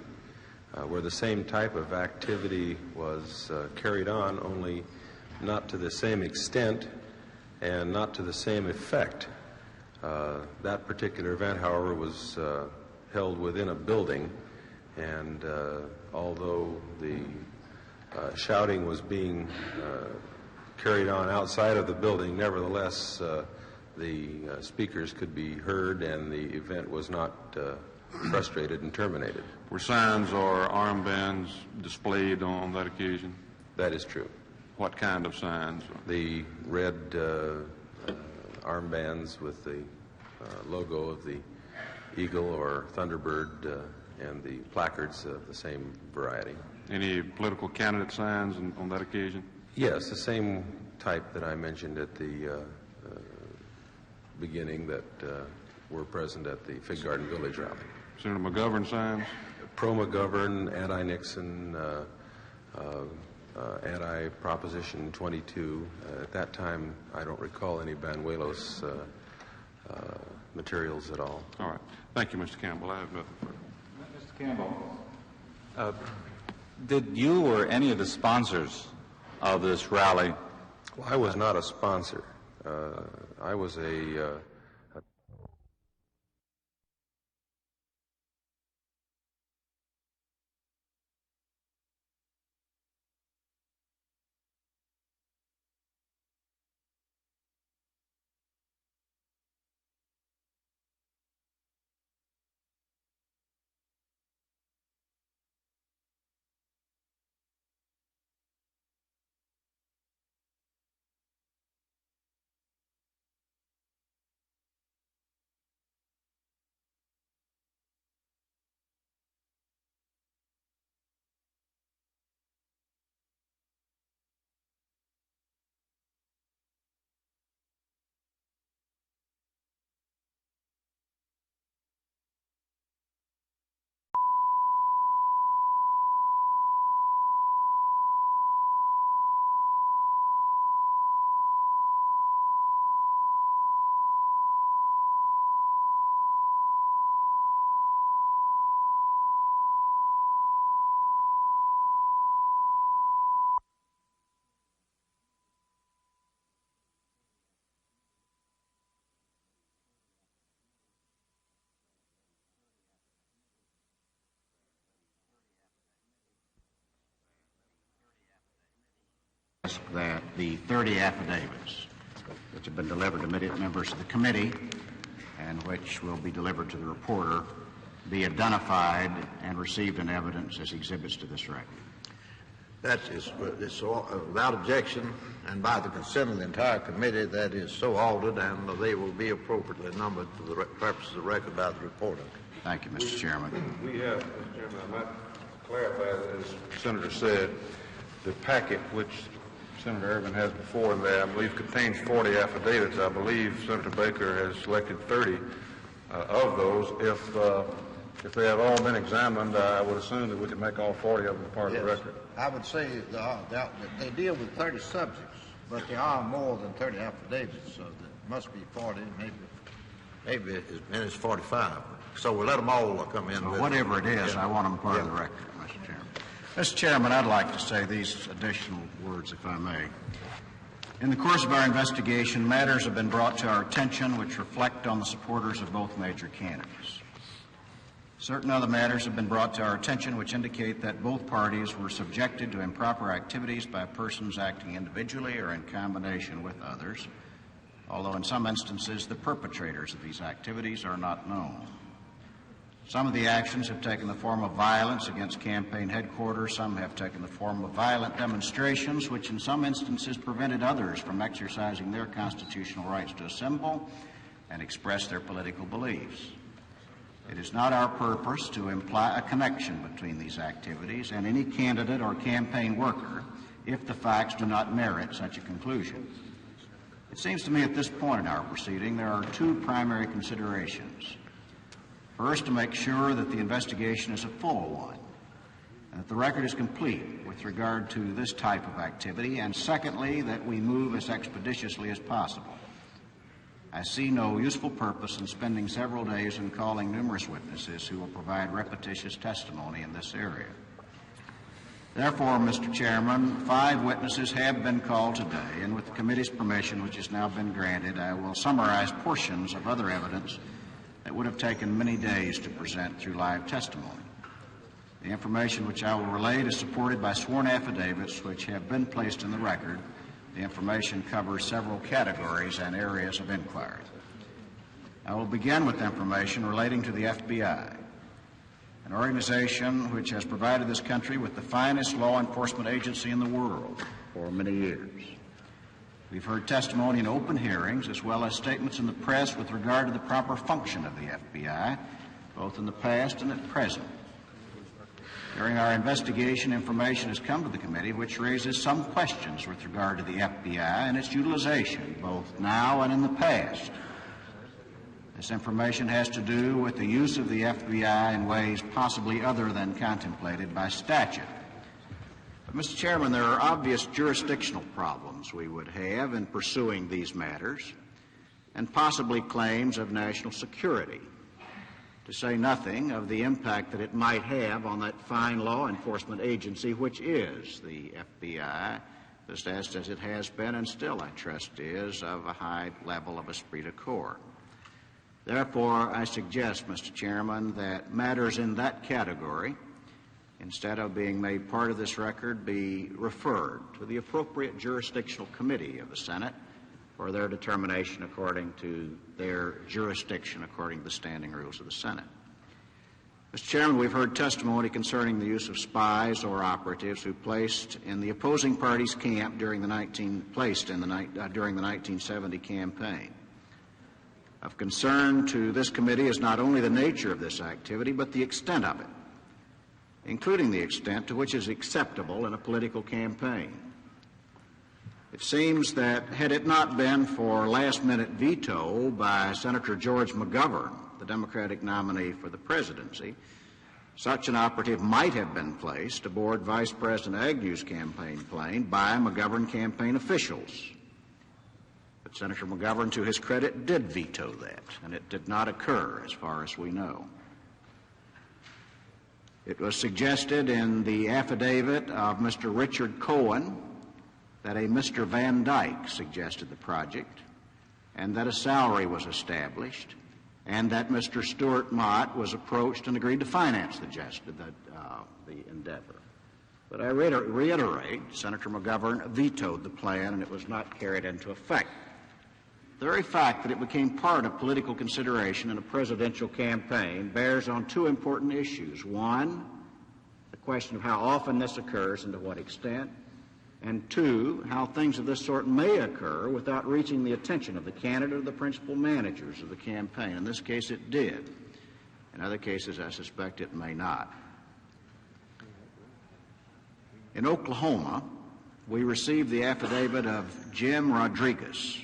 where the same type of activity was carried on, only not to the same extent and not to the same effect. That particular event, however, was held within a building, and although the shouting was being carried on outside of the building, nevertheless the speakers could be heard and the event was not frustrated and terminated. Were signs or armbands displayed on that occasion? That is true. What kind of signs? The red armbands with the logo of the eagle or thunderbird and the placards of the same variety. Any political candidate signs on that occasion? Yes, the same type that I mentioned at the beginning that were present at the Fig Garden Village rally. Senator McGovern signs? Pro-McGovern, anti-Nixon, anti-Proposition 22. At that time, I don't recall any Banuelos materials at all. All right. Thank you, Mr. Campbell. I have nothing further. Mr. Campbell, did you or any of the sponsors of this rally? Well, I was not a sponsor. I was a that the 30 affidavits which have been delivered to members of the committee and which will be delivered to the reporter be identified and received in evidence as exhibits to this record. That is without objection, and by the consent of the entire committee, that is so ordered, and they will be appropriately numbered for the purpose of the record by the reporter. Thank you, Mr. Chairman. We have, Mr. Chairman, I might clarify, as the Senator said, the packet which Senator Ervin has before him there, I believe, contains 40 affidavits. I believe Senator Baker has selected 30 of those. If they have all been examined, I would assume that we can make all 40 of them part of the record. I would say they deal with 30 subjects, but there are more than 30 affidavits, so there must be 40, maybe as many as 45. So we'll let them all come in. Well, whatever it is, I want them part of the record, Mr. Chairman. Mr. Chairman, I'd like to say these additional words, if I may. In the course of our investigation, matters have been brought to our attention which reflect on the supporters of both major candidates. Certain other matters have been brought to our attention which indicate that both parties were subjected to improper activities by persons acting individually or in combination with others, although in some instances the perpetrators of these activities are not known. Some of the actions have taken the form of violence against campaign headquarters. Some have taken the form of violent demonstrations, which in some instances prevented others from exercising their constitutional rights to assemble and express their political beliefs. It is not our purpose to imply a connection between these activities and any candidate or campaign worker if the facts do not merit such a conclusion. It seems to me at this point in our proceeding there are two primary considerations. First, to make sure that the investigation is a full one, and that the record is complete with regard to this type of activity, and secondly, that we move as expeditiously as possible. I see no useful purpose in spending several days and calling numerous witnesses who will provide repetitious testimony in this area. Therefore, Mr. Chairman, 5 witnesses have been called today, and with the committee's permission, which has now been granted, I will summarize portions of other evidence that would have taken many days to present through live testimony. The information which I will relate is supported by sworn affidavits which have been placed in the record. The information covers several categories and areas of inquiry. I will begin with information relating to the FBI, an organization which has provided this country with the finest law enforcement agency in the world for many years. We've heard testimony in open hearings as well as statements in the press with regard to the proper function of the FBI, both in the past and at present. During our investigation, information has come to the committee which raises some questions with regard to the FBI and its utilization, both now and in the past. This information has to do with the use of the FBI in ways possibly other than contemplated by statute. But, Mr. Chairman, there are obvious jurisdictional problems we would have in pursuing these matters, and possibly claims of national security, to say nothing of the impact that it might have on that fine law enforcement agency which is the FBI, just as it has been and still, I trust, is of a high level of esprit de corps. Therefore, I suggest, Mr. Chairman, that matters in that category, instead of being made part of this record, be referred to the appropriate jurisdictional committee of the Senate for their determination according to their jurisdiction, according to the standing rules of the Senate. Mr. Chairman, we've heard testimony concerning the use of spies or operatives who placed in the opposing party's camp during the 1970 campaign. Of concern to this committee is not only the nature of this activity, but the extent of it, including the extent to which is acceptable in a political campaign. It seems that had it not been for last-minute veto by Senator George McGovern, the Democratic nominee for the presidency, such an operative might have been placed aboard Vice President Agnew's campaign plane by McGovern campaign officials. But Senator McGovern, to his credit, did veto that, and it did not occur as far as we know. It was suggested in the affidavit of Mr. Richard Cohen that a Mr. Van Dyke suggested the project, and that a salary was established, and that Mr. Stuart Mott was approached and agreed to finance the endeavor. But I reiterate, Senator McGovern vetoed the plan and it was not carried into effect. The very fact that it became part of political consideration in a presidential campaign bears on two important issues. One, the question of how often this occurs and to what extent, and two, how things of this sort may occur without reaching the attention of the candidate or the principal managers of the campaign. In this case, it did. In other cases, I suspect it may not. In Oklahoma, we received the affidavit of Jim Rodriguez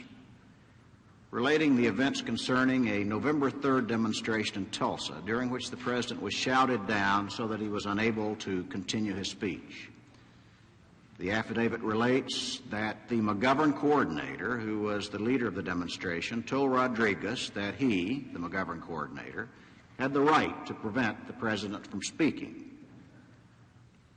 relating the events concerning a November 3rd demonstration in Tulsa, during which the president was shouted down so that he was unable to continue his speech. The affidavit relates that the McGovern coordinator, who was the leader of the demonstration, told Rodriguez that he, the McGovern coordinator, had the right to prevent the president from speaking.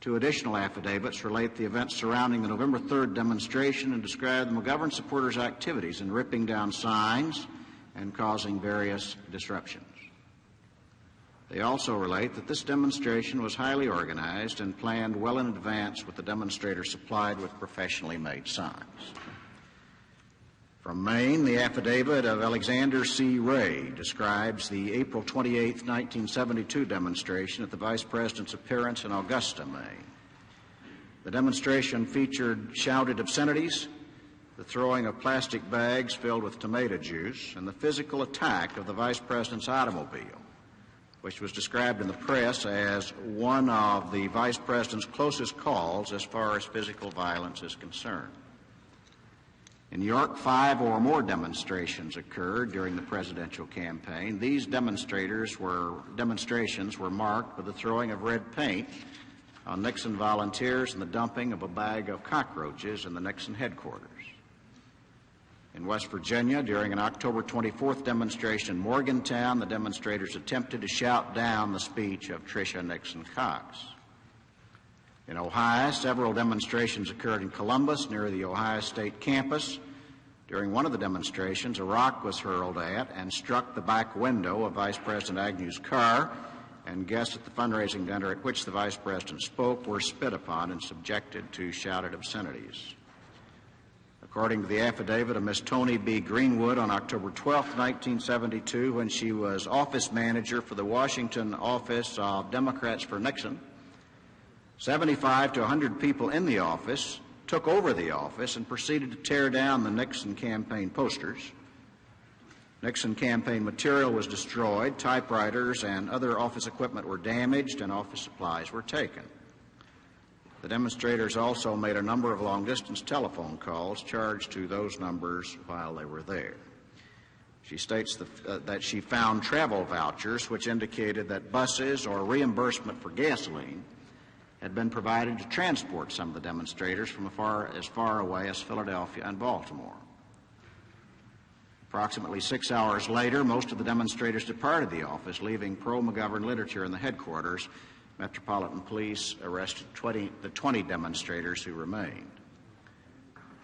Two additional affidavits relate the events surrounding the November 3rd demonstration and describe the McGovern supporters' activities in ripping down signs and causing various disruptions. They also relate that this demonstration was highly organized and planned well in advance, with the demonstrators supplied with professionally made signs. From Maine, the affidavit of Alexander C. Ray describes the April 28, 1972 demonstration at the Vice President's appearance in Augusta, Maine. The demonstration featured shouted obscenities, the throwing of plastic bags filled with tomato juice, and the physical attack of the Vice President's automobile, which was described in the press as one of the Vice President's closest calls as far as physical violence is concerned. In New York, 5 or more demonstrations occurred during the presidential campaign. These demonstrations were marked with the throwing of red paint on Nixon volunteers and the dumping of a bag of cockroaches in the Nixon headquarters. In West Virginia, during an October 24th demonstration in Morgantown, the demonstrators attempted to shout down the speech of Tricia Nixon Cox. In Ohio, several demonstrations occurred in Columbus near the Ohio State campus. During one of the demonstrations, a rock was hurled at and struck the back window of Vice President Agnew's car, and guests at the fundraising dinner at which the Vice President spoke were spit upon and subjected to shouted obscenities. According to the affidavit of Miss Tony B. Greenwood, on October 12, 1972, when she was office manager for the Washington office of Democrats for Nixon, 75 to 100 people in the office took over the office and proceeded to tear down the Nixon campaign posters. Nixon campaign material was destroyed, typewriters and other office equipment were damaged, and office supplies were taken. The demonstrators also made a number of long-distance telephone calls charged to those numbers while they were there. She states that she found travel vouchers which indicated that buses or reimbursement for gasoline had been provided to transport some of the demonstrators from as far away as Philadelphia and Baltimore. Approximately 6 hours later, most of the demonstrators departed the office, leaving pro-McGovern literature in the headquarters. Metropolitan Police arrested the 20 demonstrators who remained.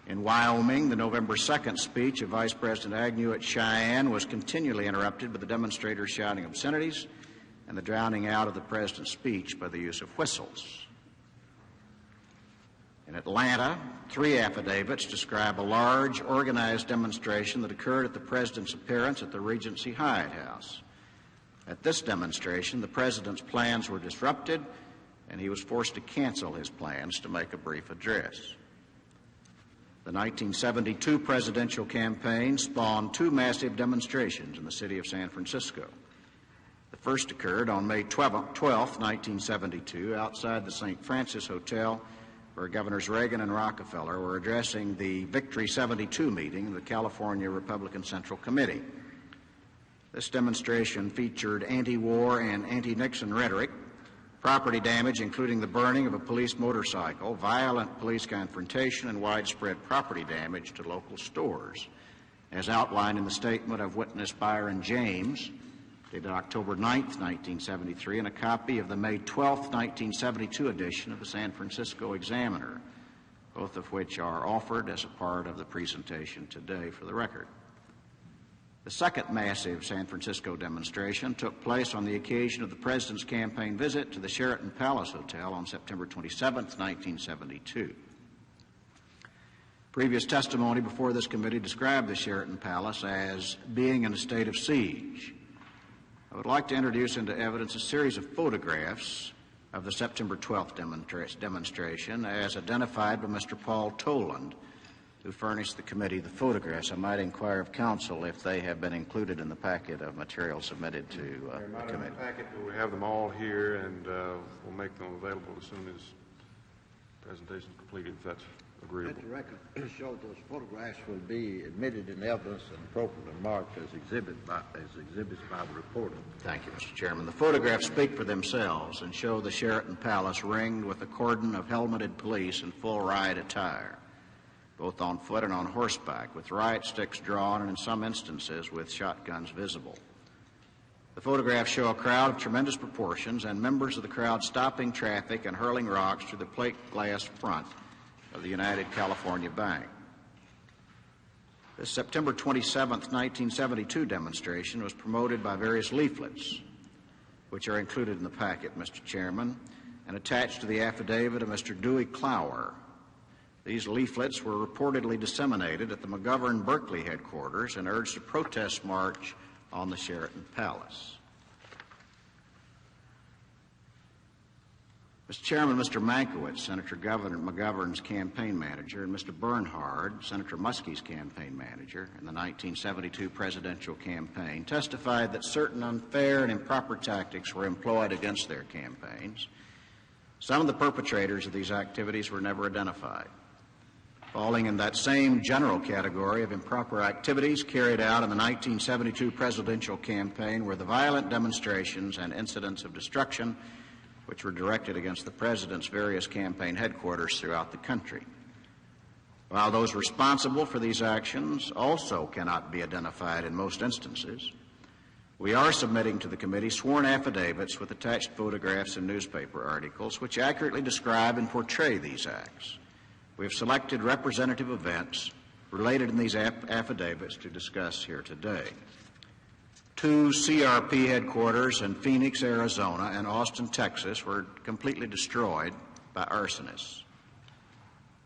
In Wyoming, the November 2nd speech of Vice President Agnew at Cheyenne was continually interrupted by the demonstrators shouting obscenities and the drowning out of the president's speech by the use of whistles. In Atlanta, 3 affidavits describe a large, organized demonstration that occurred at the president's appearance at the Regency Hyatt House. At this demonstration, the president's plans were disrupted, and he was forced to cancel his plans to make a brief address. The 1972 presidential campaign spawned 2 massive demonstrations in the city of San Francisco. The first occurred on May 12, 1972, outside the St. Francis Hotel, where Governors Reagan and Rockefeller were addressing the Victory 72 meeting of the California Republican Central Committee. This demonstration featured anti-war and anti-Nixon rhetoric, property damage including the burning of a police motorcycle, violent police confrontation, and widespread property damage to local stores, as outlined in the statement of witness Byron James, dated October 9, 1973, and a copy of the May 12, 1972 edition of the San Francisco Examiner, both of which are offered as a part of the presentation today for the record. The second massive San Francisco demonstration took place on the occasion of the President's campaign visit to the Sheraton Palace Hotel on September 27, 1972. Previous testimony before this committee described the Sheraton Palace as being in a state of siege. I would like to introduce into evidence a series of photographs of the September 12th demonstration as identified by Mr. Paul Toland, who furnished the committee the photographs. I might inquire of counsel if they have been included in the packet of material submitted to the committee. We have them all here, and we'll make them available as soon as the presentation is completed, if that's agreeable. Let the record show those photographs will be admitted in evidence and appropriately marked as exhibits by the reporter. Thank you, Mr. Chairman. The photographs speak for themselves and show the Sheraton Palace ringed with a cordon of helmeted police in full riot attire, both on foot and on horseback, with riot sticks drawn and in some instances with shotguns visible. The photographs show a crowd of tremendous proportions and members of the crowd stopping traffic and hurling rocks through the plate glass front of the United California Bank. The September 27, 1972 demonstration was promoted by various leaflets, which are included in the packet, Mr. Chairman, and attached to the affidavit of Mr. Dewey Clower. These leaflets were reportedly disseminated at the McGovern-Berkeley headquarters and urged a protest march on the Sheraton Palace. Mr. Chairman, Mr. Mankiewicz, Senator McGovern's campaign manager, and Mr. Bernhard, Senator Muskie's campaign manager in the 1972 presidential campaign, testified that certain unfair and improper tactics were employed against their campaigns. Some of the perpetrators of these activities were never identified. Falling in that same general category of improper activities carried out in the 1972 presidential campaign were the violent demonstrations and incidents of destruction which were directed against the President's various campaign headquarters throughout the country. While those responsible for these actions also cannot be identified in most instances, we are submitting to the committee sworn affidavits with attached photographs and newspaper articles which accurately describe and portray these acts. We have selected representative events related in these affidavits to discuss here today. 2 CRP headquarters in Phoenix, Arizona, and Austin, Texas, were completely destroyed by arsonists.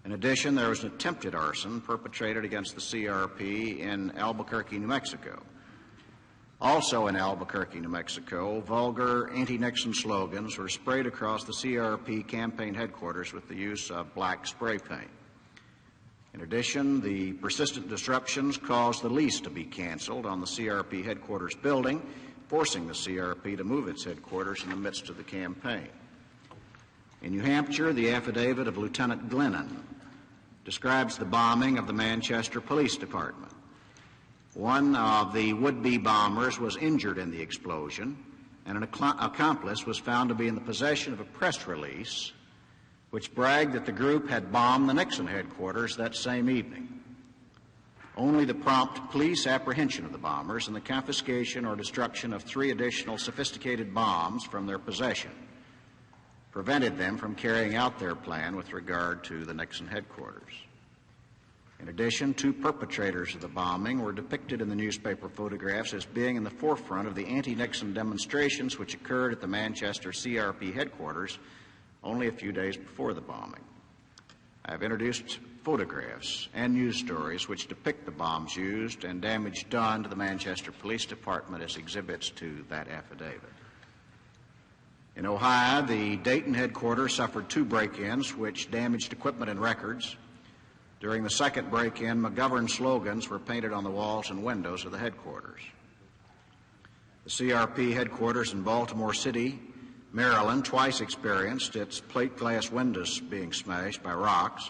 In addition, there was an attempted arson perpetrated against the CRP in Albuquerque, New Mexico. Also in Albuquerque, New Mexico, vulgar anti-Nixon slogans were sprayed across the CRP campaign headquarters with the use of black spray paint. In addition, the persistent disruptions caused the lease to be canceled on the CRP headquarters building, forcing the CRP to move its headquarters in the midst of the campaign. In New Hampshire, the affidavit of Lieutenant Glennon describes the bombing of the Manchester Police Department. One of the would-be bombers was injured in the explosion, and an accomplice was found to be in the possession of a press release which bragged that the group had bombed the Nixon headquarters that same evening. Only the prompt police apprehension of the bombers and the confiscation or destruction of 3 additional sophisticated bombs from their possession prevented them from carrying out their plan with regard to the Nixon headquarters. In addition, 2 perpetrators of the bombing were depicted in the newspaper photographs as being in the forefront of the anti-Nixon demonstrations which occurred at the Manchester CRP headquarters only a few days before the bombing. I have introduced photographs and news stories which depict the bombs used and damage done to the Manchester Police Department as exhibits to that affidavit. In Ohio, the Dayton headquarters suffered 2 break-ins which damaged equipment and records. During the second break-in, McGovern slogans were painted on the walls and windows of the headquarters. The CRP headquarters in Baltimore City, Maryland, twice experienced its plate glass windows being smashed by rocks.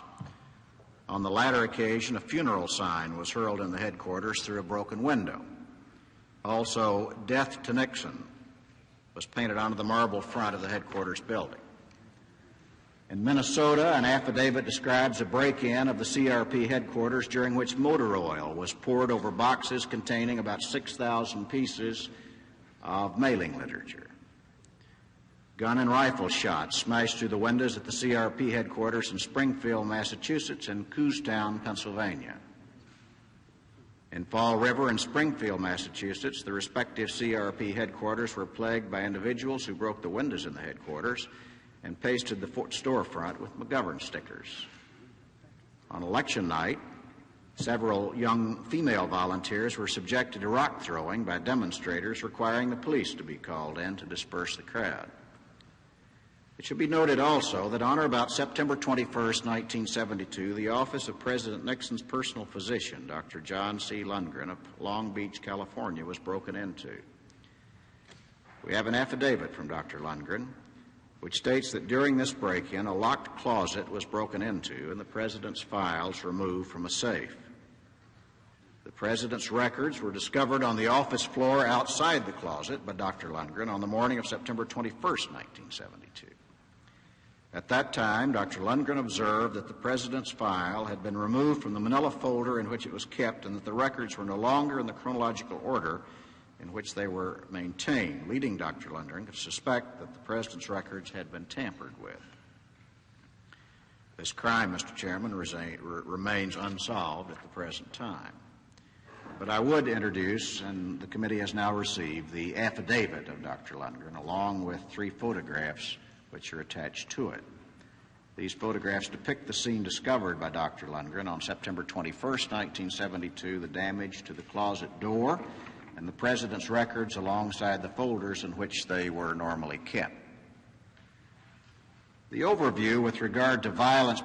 On the latter occasion, a funeral sign was hurled in the headquarters through a broken window. Also, "Death to Nixon" was painted onto the marble front of the headquarters building. In Minnesota, an affidavit describes a break-in of the CRP headquarters during which motor oil was poured over boxes containing about 6,000 pieces of mailing literature. Gun and rifle shots smashed through the windows at the CRP headquarters in Springfield, Massachusetts, and Cookstown, Pennsylvania. In Fall River and Springfield, Massachusetts, the respective CRP headquarters were plagued by individuals who broke the windows in the headquarters and pasted the storefront with McGovern stickers. On election night, several young female volunteers were subjected to rock throwing by demonstrators, requiring the police to be called in to disperse the crowd. It should be noted also that on or about September 21, 1972, the office of President Nixon's personal physician, Dr. John C. Lundgren of Long Beach, California, was broken into. We have an affidavit from Dr. Lundgren which states that during this break-in, a locked closet was broken into and the President's files removed from a safe. The President's records were discovered on the office floor outside the closet by Dr. Lundgren on the morning of September 21, 1972. At that time, Dr. Lundgren observed that the President's file had been removed from the manila folder in which it was kept and that the records were no longer in the chronological order in which they were maintained, leading Dr. Lundgren to suspect that the President's records had been tampered with. This crime, Mr. Chairman, remains unsolved at the present time. But I would introduce, and the committee has now received, the affidavit of Dr. Lundgren, along with 3 photographs which are attached to it. These photographs depict the scene discovered by Dr. Lundgren on September 21, 1972, the damage to the closet door and the President's records alongside the folders in which they were normally kept. The overview with regard to violence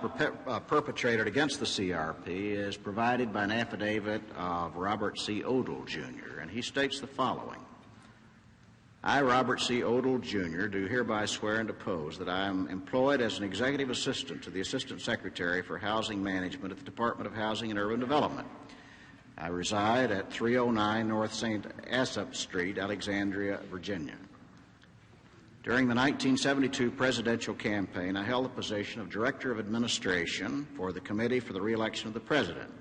perpetrated against the CRP is provided by an affidavit of Robert C. Odle, Jr., and he states the following. I, Robert C. Odle, Jr., do hereby swear and depose that I am employed as an executive assistant to the Assistant Secretary for Housing Management at the Department of Housing and Urban Development. I reside at 309 North St. Asaph Street, Alexandria, Virginia. During the 1972 presidential campaign, I held the position of Director of Administration for the Committee for the Re-election of the President.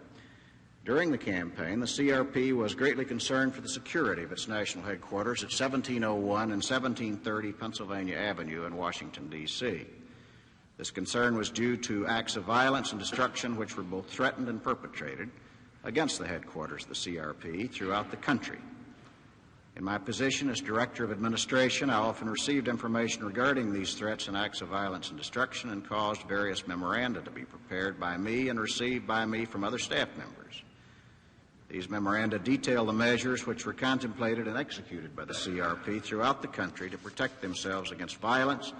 During the campaign, the CRP was greatly concerned for the security of its national headquarters at 1701 and 1730 Pennsylvania Avenue in Washington, D.C. This concern was due to acts of violence and destruction which were both threatened and perpetrated against the headquarters of the CRP throughout the country. In my position as Director of Administration, I often received information regarding these threats and acts of violence and destruction and caused various memoranda to be prepared by me and received by me from other staff members. These memoranda detail the measures which were contemplated and executed by the CRP throughout the country to protect themselves against violence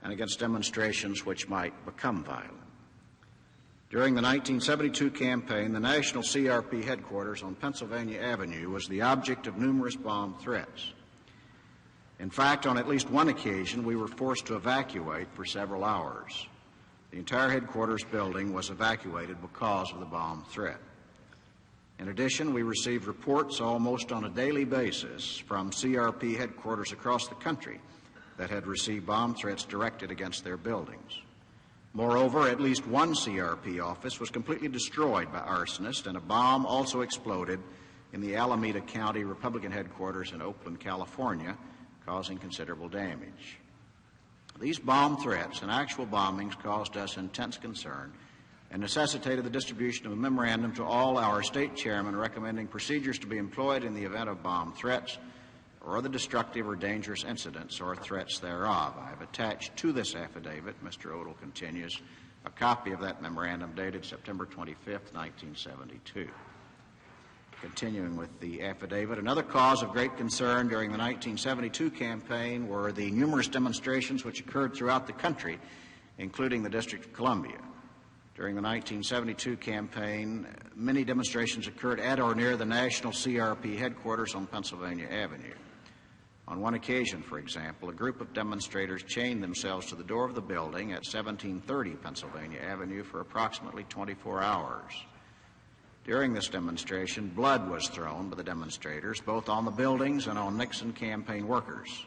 and against demonstrations which might become violent. During the 1972 campaign, the national CRP headquarters on Pennsylvania Avenue was the object of numerous bomb threats. In fact, on at least one occasion, we were forced to evacuate for several hours. The entire headquarters building was evacuated because of the bomb threat. In addition, we received reports almost on a daily basis from CRP headquarters across the country that had received bomb threats directed against their buildings. Moreover, at least one CRP office was completely destroyed by arsonists, and a bomb also exploded in the Alameda County Republican headquarters in Oakland, California, causing considerable damage. These bomb threats and actual bombings caused us intense concern and necessitated the distribution of a memorandum to all our state chairmen recommending procedures to be employed in the event of bomb threats or other destructive or dangerous incidents or threats thereof. I have attached to this affidavit, Mr. Odle continues, a copy of that memorandum dated September 25, 1972. Continuing with the affidavit, another cause of great concern during the 1972 campaign were the numerous demonstrations which occurred throughout the country, including the District of Columbia. During the 1972 campaign, many demonstrations occurred at or near the national CRP headquarters on Pennsylvania Avenue. On one occasion, for example, a group of demonstrators chained themselves to the door of the building at 1730 Pennsylvania Avenue for approximately 24 hours. During this demonstration, blood was thrown by the demonstrators, both on the buildings and on Nixon campaign workers.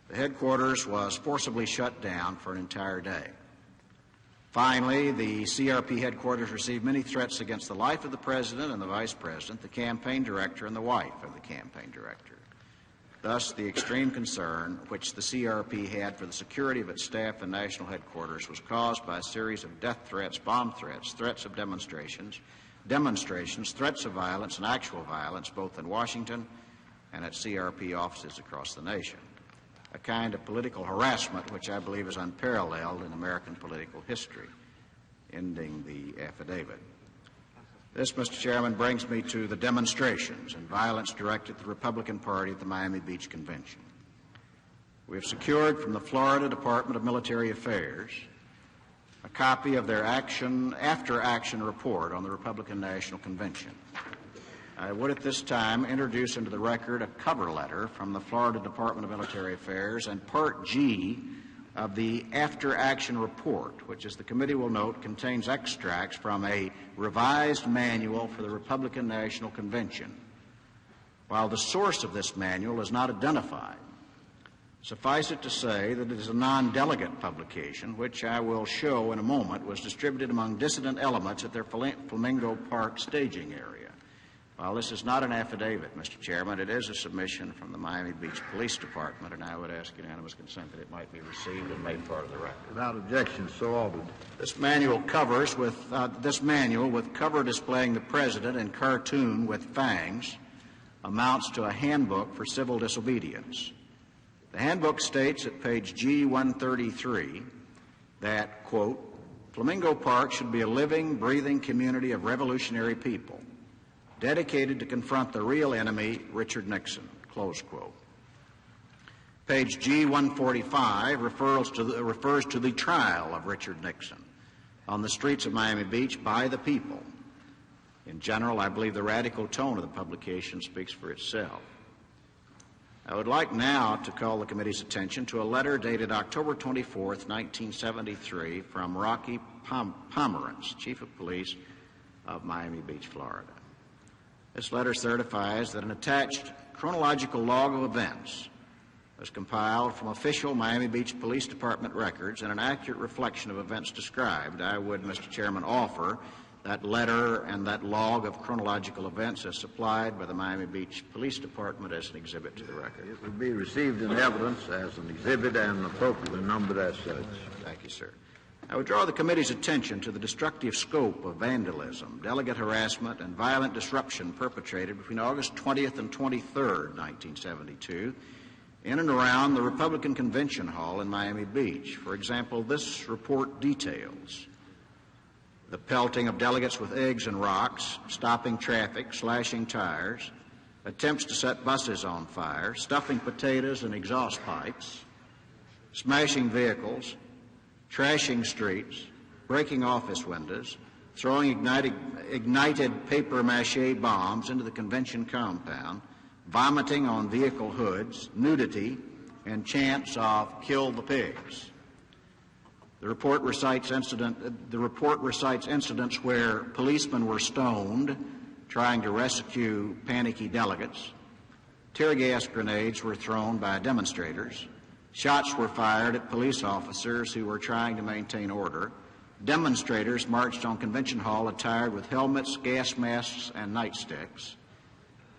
The headquarters was forcibly shut down for an entire day. Finally, the CRP headquarters received many threats against the life of the President and the Vice President, the campaign director, and the wife of the campaign director. Thus, the extreme concern which the CRP had for the security of its staff and national headquarters was caused by a series of death threats, bomb threats, threats of demonstrations, demonstrations, threats of violence, and actual violence, both in Washington and at CRP offices across the nation. A kind of political harassment which I believe is unparalleled in American political history. Ending the affidavit. This, Mr. Chairman, brings me to the demonstrations and violence directed at the Republican Party at the Miami Beach Convention. We have secured from the Florida Department of Military Affairs a copy of their after-action report on the Republican National Convention. I would at this time introduce into the record a cover letter from the Florida Department of Military Affairs and Part G of the after-action report, which, as the committee will note, contains extracts from a revised manual for the Republican National Convention. While the source of this manual is not identified, suffice it to say that it is a non-delegate publication, which I will show in a moment was distributed among dissident elements at their Flamingo Park staging area. While this is not an affidavit, Mr. Chairman, it is a submission from the Miami Beach Police Department, and I would ask unanimous consent that it might be received and made part of the record. Without objection, so ordered. This manual with cover displaying the president in cartoon with fangs amounts to a handbook for civil disobedience. The handbook states at page G133 that, quote, Flamingo Park should be a living, breathing community of revolutionary people, dedicated to confront the real enemy, Richard Nixon, close quote. Page G145 refers to the trial of Richard Nixon on the streets of Miami Beach by the people. In general, I believe the radical tone of the publication speaks for itself. I would like now to call the committee's attention to a letter dated October 24th, 1973, from Rocky Pomerantz, Chief of Police of Miami Beach, Florida. This letter certifies that an attached chronological log of events was compiled from official Miami Beach Police Department records and an accurate reflection of events described. I would, Mr. Chairman, offer that letter and that log of chronological events as supplied by the Miami Beach Police Department as an exhibit to the record. It will be received in evidence as an exhibit and appropriately numbered as such. Thank you, sir. I would draw the committee's attention to the destructive scope of vandalism, delegate harassment, and violent disruption perpetrated between August 20th and 23rd, 1972, in and around the Republican Convention Hall in Miami Beach. For example, this report details the pelting of delegates with eggs and rocks, stopping traffic, slashing tires, attempts to set buses on fire, stuffing potatoes in exhaust pipes, smashing vehicles, trashing streets, breaking office windows, throwing ignited papier-mâché bombs into the convention compound, vomiting on vehicle hoods, nudity, and chants of "kill the pigs." The report recites incidents where policemen were stoned trying to rescue panicky delegates, tear gas grenades were thrown by demonstrators, shots were fired at police officers who were trying to maintain order. Demonstrators marched on Convention Hall attired with helmets, gas masks, and nightsticks.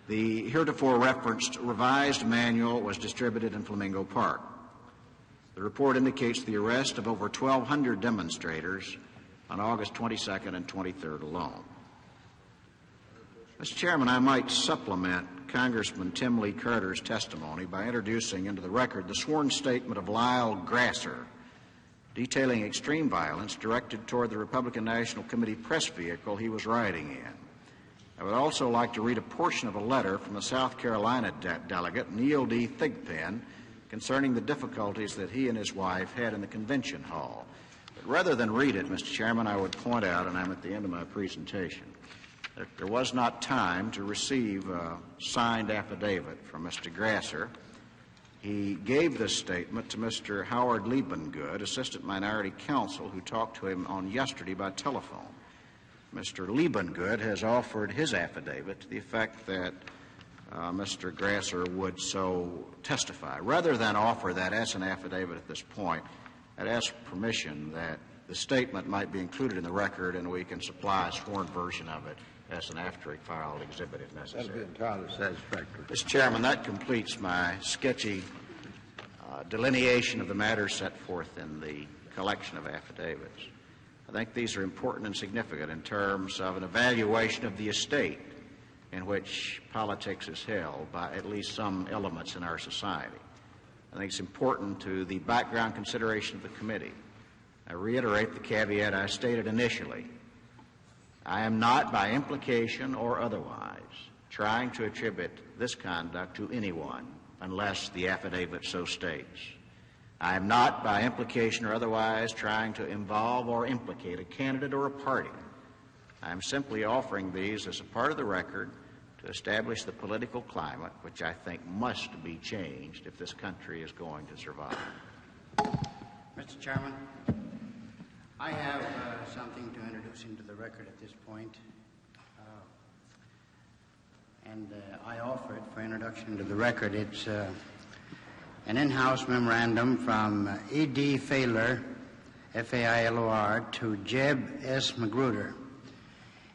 The heretofore referenced revised manual was distributed in Flamingo Park. The report indicates the arrest of over 1,200 demonstrators on August 22nd and 23rd alone. Mr. Chairman, I might supplement Congressman Tim Lee Carter's testimony by introducing into the record the sworn statement of Lyle Grasser, detailing extreme violence directed toward the Republican National Committee press vehicle he was riding in. I would also like to read a portion of a letter from the South Carolina delegate, Neil D. Thigpen, concerning the difficulties that he and his wife had in the convention hall. But rather than read it, Mr. Chairman, I would point out, and I'm at the end of my presentation, that there was not time to receive a signed affidavit from Mr. Grasser. He gave this statement to Mr. Howard Liebengood, Assistant Minority Counsel, who talked to him on yesterday by telephone. Mr. Liebengood has offered his affidavit to the effect that Mr. Grasser would so testify. Rather than offer that as an affidavit at this point, I'd ask permission that the statement might be included in the record and we can supply a sworn version of it as an after-filed exhibit if necessary. That would be entirely satisfactory. Mr. Chairman, that completes my sketchy delineation of the matters set forth in the collection of affidavits. I think these are important and significant in terms of an evaluation of the estate in which politics is held by at least some elements in our society. I think it's important to the background consideration of the committee. I reiterate the caveat I stated initially. I am not, by implication or otherwise, trying to attribute this conduct to anyone unless the affidavit so states. I am not, by implication or otherwise, trying to involve or implicate a candidate or a party. I am simply offering these as a part of the record to establish the political climate which I think must be changed if this country is going to survive. Mr. Chairman, I have something to introduce into the record at this point. I offer it for introduction to the record. It's an in-house memorandum from E.D. Failor, F-A-I-L-O-R, to Jeb S. Magruder.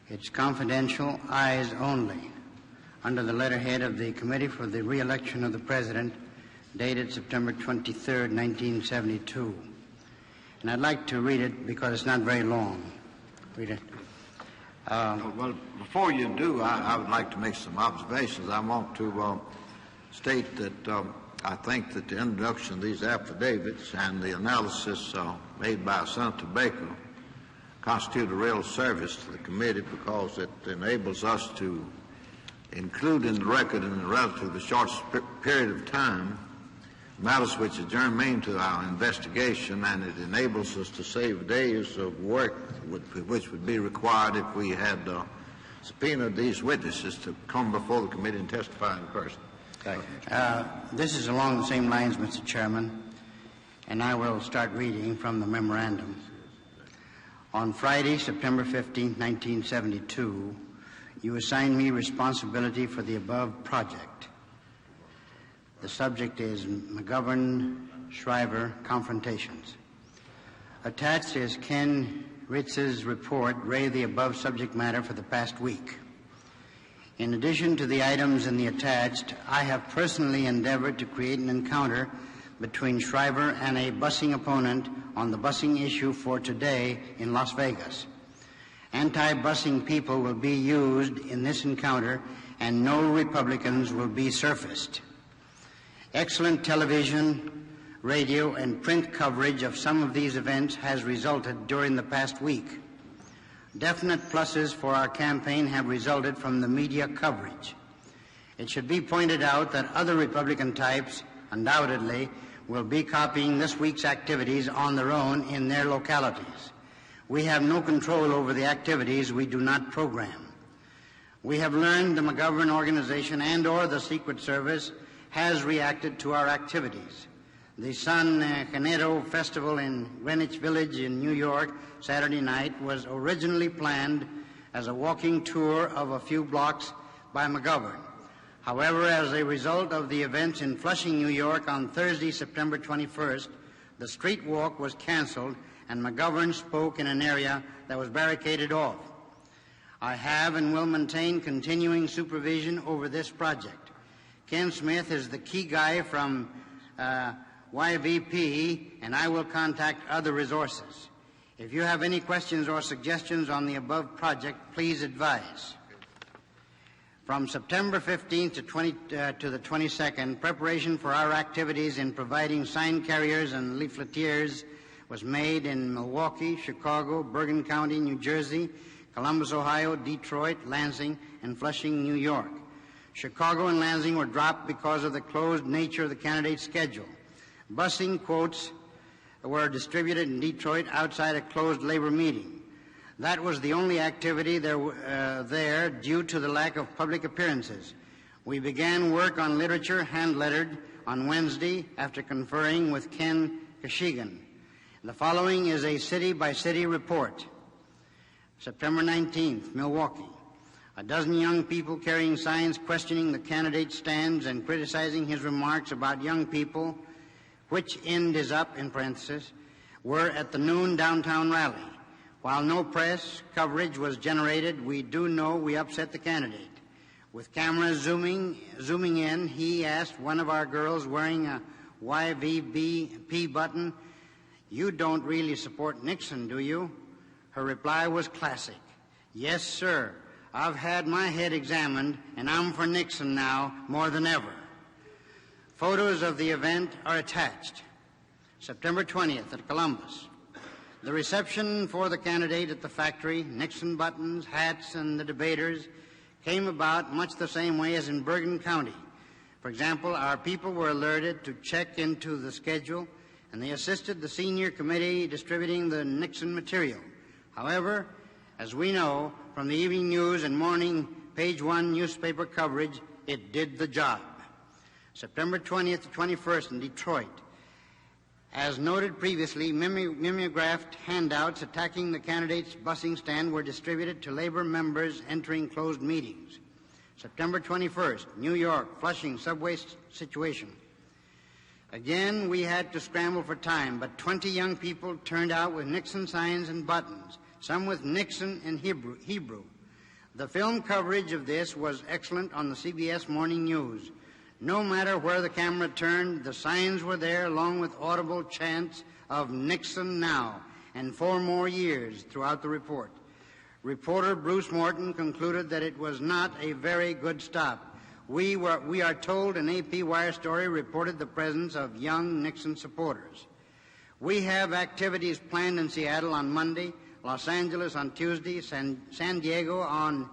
It's confidential, eyes only, under the letterhead of the Committee for the Re-election of the President, dated September 23, 1972. And I'd like to read it because it's not very long. Read it. Well, before you do, I would like to make some observations. I want to state that I think that the introduction of these affidavits and the analysis made by Senator Baker constitute a real service to the committee because it enables us to include in the record in a relatively short period of time matters which are germane to our investigation, and it enables us to save days of work which would be required if we had subpoenaed these witnesses to come before the committee and testify in person. Thank you. This is along the same lines, Mr. Chairman, and I will start reading from the memorandum. On Friday, September 15, 1972, you assigned me responsibility for the above project. The subject is McGovern-Shriver confrontations. Attached is Ken Ritz's report re the above subject matter for the past week. In addition to the items in the attached, I have personally endeavored to create an encounter between Shriver and a busing opponent on the busing issue for today in Las Vegas. Anti-busing people will be used in this encounter, and no Republicans will be surfaced. Excellent television, radio, and print coverage of some of these events has resulted during the past week. Definite pluses for our campaign have resulted from the media coverage. It should be pointed out that other Republican types, undoubtedly, will be copying this week's activities on their own in their localities. We have no control over the activities we do not program. We have learned the McGovern organization and or the Secret Service has reacted to our activities. The San Janeiro Festival in Greenwich Village in New York Saturday night was originally planned as a walking tour of a few blocks by McGovern. However, as a result of the events in Flushing, New York on Thursday, September 21st, the street walk was canceled and McGovern spoke in an area that was barricaded off. I have and will maintain continuing supervision over this project. Ken Smith is the key guy from YVP, and I will contact other resources. If you have any questions or suggestions on the above project, please advise. From September 15th to the 22nd, preparation for our activities in providing sign carriers and leafletiers was made in Milwaukee, Chicago, Bergen County, New Jersey, Columbus, Ohio, Detroit, Lansing, and Flushing, New York. Chicago and Lansing were dropped because of the closed nature of the candidate's schedule. Busing quotes were distributed in Detroit outside a closed labor meeting. That was the only activity there due to the lack of public appearances. We began work on literature hand-lettered on Wednesday after conferring with Ken Kashigan. The following is a city-by-city report. September 19th, Milwaukee. A dozen young people carrying signs questioning the candidate's stands and criticizing his remarks about young people, which end is up in parentheses, were at the noon downtown rally. While no press coverage was generated, we do know we upset the candidate. With cameras zooming in, he asked one of our girls wearing a YVBP button, "You don't really support Nixon, do you?" Her reply was classic. Yes, sir. I've had my head examined, and I'm for Nixon now more than ever. Photos of the event are attached. September 20th at Columbus. The reception for the candidate at the factory, Nixon buttons, hats, and the debaters came about much the same way as in Bergen County. For example, our people were alerted to check into the schedule, and they assisted the senior committee distributing the Nixon material. However, as we know from the evening news and morning page 1 newspaper coverage, it did the job. September 20th to 21st in Detroit. As noted previously, mimeographed handouts attacking the candidate's busing stand were distributed to labor members entering closed meetings. September 21st, New York, Flushing subway situation. Again, we had to scramble for time, but 20 young people turned out with Nixon signs and buttons, some with Nixon in Hebrew. The film coverage of this was excellent on the CBS Morning News. No matter where the camera turned, the signs were there along with audible chants of Nixon now and 4 more years throughout the report. Reporter Bruce Morton concluded that it was not a very good stop. We are told an AP wire story reported the presence of young Nixon supporters. We have activities planned in Seattle on Monday, Los Angeles on Tuesday, San Diego on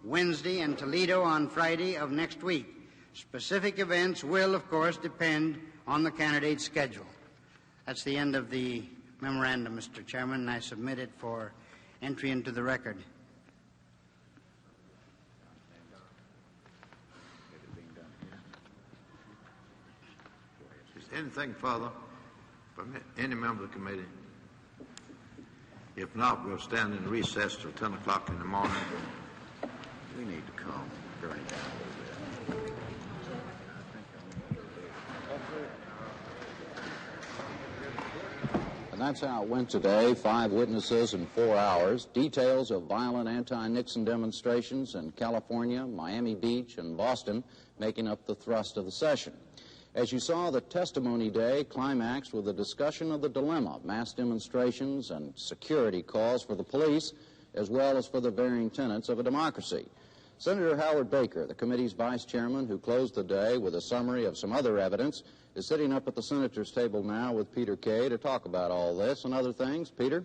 Wednesday, and Toledo on Friday of next week. Specific events will, of course, depend on the candidate's schedule. That's the end of the memorandum, Mr. Chairman, and I submit it for entry into the record. Is anything further from any member of the committee? If not, we'll stand in recess till 10 o'clock in the morning. We need to calm Gurney down a little bit. And that's how it went today. 5 witnesses in 4 hours. Details of violent anti-Nixon demonstrations in California, Miami Beach, and Boston making up the thrust of the session. As you saw, the testimony day climaxed with a discussion of the dilemma, mass demonstrations and security calls for the police, as well as for the varying tenets of a democracy. Senator Howard Baker, the committee's vice chairman, who closed the day with a summary of some other evidence, is sitting up at the senator's table now with Peter Kay to talk about all this and other things. Peter?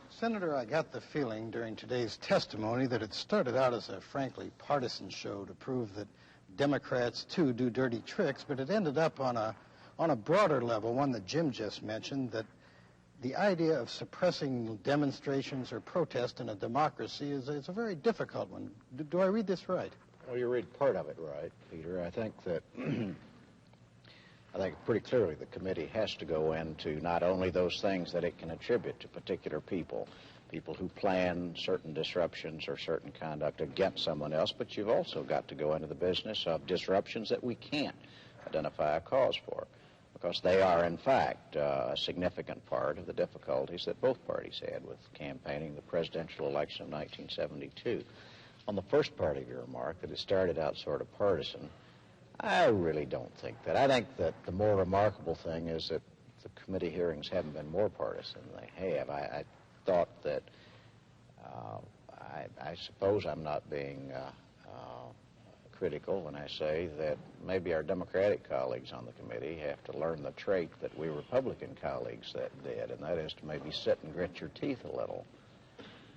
Senator, I got the feeling during today's testimony that it started out as a frankly partisan show to prove that Democrats, too, do dirty tricks, but it ended up on a broader level, one that Jim just mentioned, that the idea of suppressing demonstrations or protest in a democracy is a very difficult one. Do I read this right? Well, you read part of it right, Peter. I think that I think pretty clearly the committee has to go into not only those things that it can attribute to particular people who plan certain disruptions or certain conduct against someone else, but you've also got to go into the business of disruptions that we can't identify a cause for, because they are, in fact, a significant part of the difficulties that both parties had with campaigning the presidential election of 1972. On the first part of your remark, that it started out sort of partisan, I really don't think that. I think that the more remarkable thing is that the committee hearings haven't been more partisan than they have. I thought that, I suppose I'm not being critical when I say that maybe our Democratic colleagues on the committee have to learn the trait that we Republican colleagues that did, and that is to maybe sit and grit your teeth a little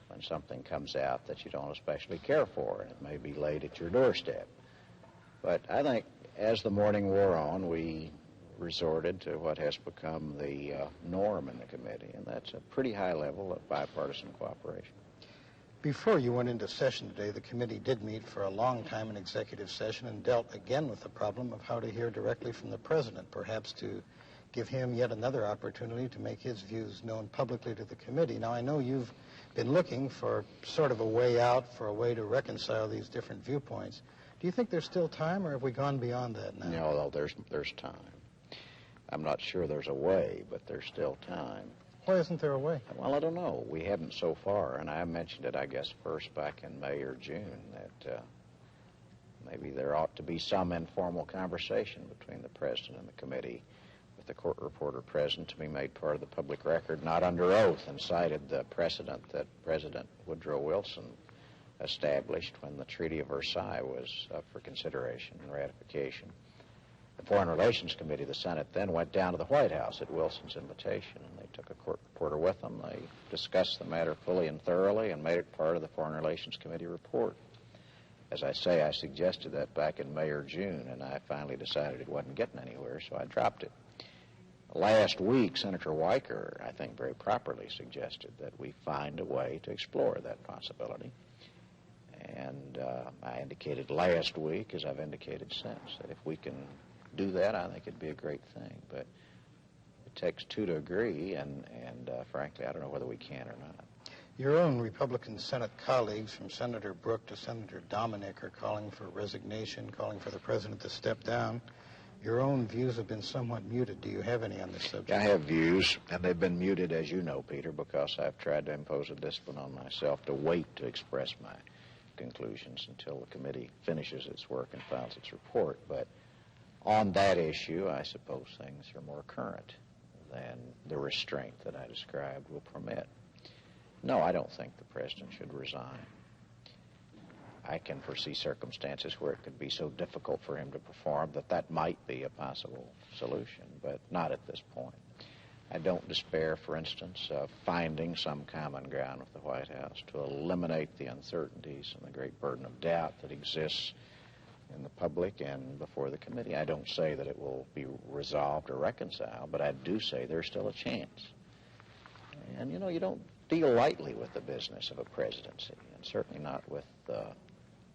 when something comes out that you don't especially care for, and it may be laid at your doorstep. But I think as the morning wore on, we resorted to what has become the norm in the committee, and that's a pretty high level of bipartisan cooperation. Before you went into session today, the committee did meet for a long time in executive session and dealt again with the problem of how to hear directly from the president, perhaps to give him yet another opportunity to make his views known publicly to the committee. Now, I know you've been looking for sort of a way out, for a way to reconcile these different viewpoints. Do you think there's still time, or have we gone beyond that now? No, there's time. I'm not sure there's a way, but there's still time. Why isn't there a way? Well, I don't know. We haven't so far, and I mentioned it, I guess, first back in May or June, that maybe there ought to be some informal conversation between the president and the committee with the court reporter present, to be made part of the public record, not under oath, and cited the precedent that President Woodrow Wilson established when the Treaty of Versailles was up for consideration and ratification. The Foreign Relations Committee of the Senate then went down to the White House at Wilson's invitation, and they took a court reporter with them. They discussed the matter fully and thoroughly and made it part of the Foreign Relations Committee report. As I say, I suggested that back in May or June, and I finally decided it wasn't getting anywhere, so I dropped it. Last week, Senator Weicker, I think very properly, suggested that we find a way to explore that possibility. And I indicated last week, as I've indicated since, that if we can do that, I think it'd be a great thing. But it takes two to agree, and frankly, I don't know whether we can or not. Your own Republican Senate colleagues, from Senator Brooke to Senator Dominic, are calling for resignation, calling for the president to step down. Your own views have been somewhat muted. Do you have any on this subject? I have views, and they've been muted, as you know, Peter, because I've tried to impose a discipline on myself to wait to express my conclusions until the committee finishes its work and files its report. But on that issue, I suppose things are more current than the restraint that I described will permit. No, I don't think the president should resign. I can foresee circumstances where it could be so difficult for him to perform that that might be a possible solution, but not at this point. I don't despair, for instance, of finding some common ground with the White House to eliminate the uncertainties and the great burden of doubt that exists in the public and before the committee. I don't say that it will be resolved or reconciled, but I do say there's still a chance. And, you know, you don't deal lightly with the business of a presidency, and certainly not with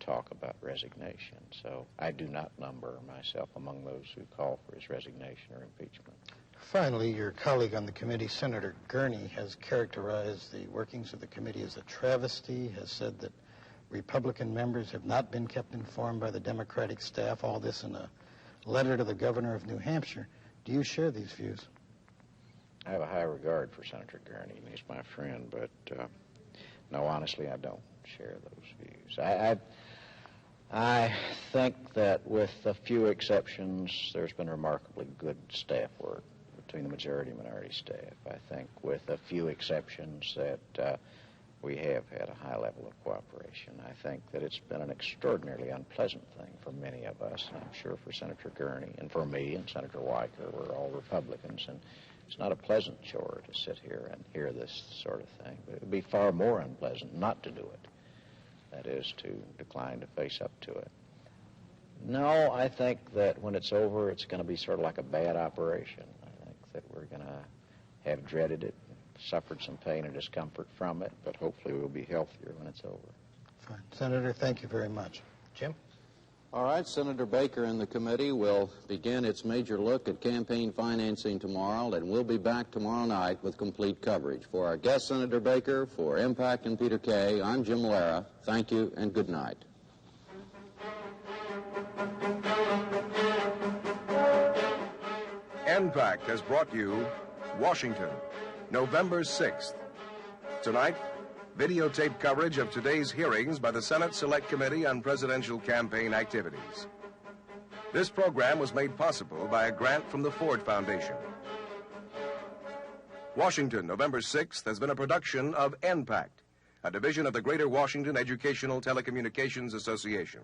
talk about resignation. So I do not number myself among those who call for his resignation or impeachment. Finally, your colleague on the committee, Senator Gurney, has characterized the workings of the committee as a travesty, has said that Republican members have not been kept informed by the Democratic staff, all this in a letter to the governor of New Hampshire. Do you share these views? I have a high regard for Senator Gurney, and he's my friend, but no, honestly, I don't share those views. I think that with a few exceptions, there's been remarkably good staff work between the majority and minority staff. I think with a few exceptions that we have had a high level of cooperation. I think that it's been an extraordinarily unpleasant thing for many of us, and I'm sure for Senator Gurney and for me and Senator Weicker, we're all Republicans, and it's not a pleasant chore to sit here and hear this sort of thing, but it would be far more unpleasant not to do it. That is, to decline to face up to it. No, I think that when it's over, it's going to be sort of like a bad operation. I think that we're going to have dreaded it, suffered some pain and discomfort from it, but hopefully we'll be healthier when it's over. Fine. Senator, thank you very much. Jim? All right, Senator Baker and the committee will begin its major look at campaign financing tomorrow, and we'll be back tomorrow night with complete coverage. For our guest, Senator Baker, for Impact and Peter Kay, I'm Jim Lara. Thank you and good night. Impact has brought you Washington, November 6th. Tonight, videotape coverage of today's hearings by the Senate Select Committee on Presidential Campaign Activities. This program was made possible by a grant from the Ford Foundation. Washington, November 6th has been a production of NPACT, a division of the Greater Washington Educational Telecommunications Association.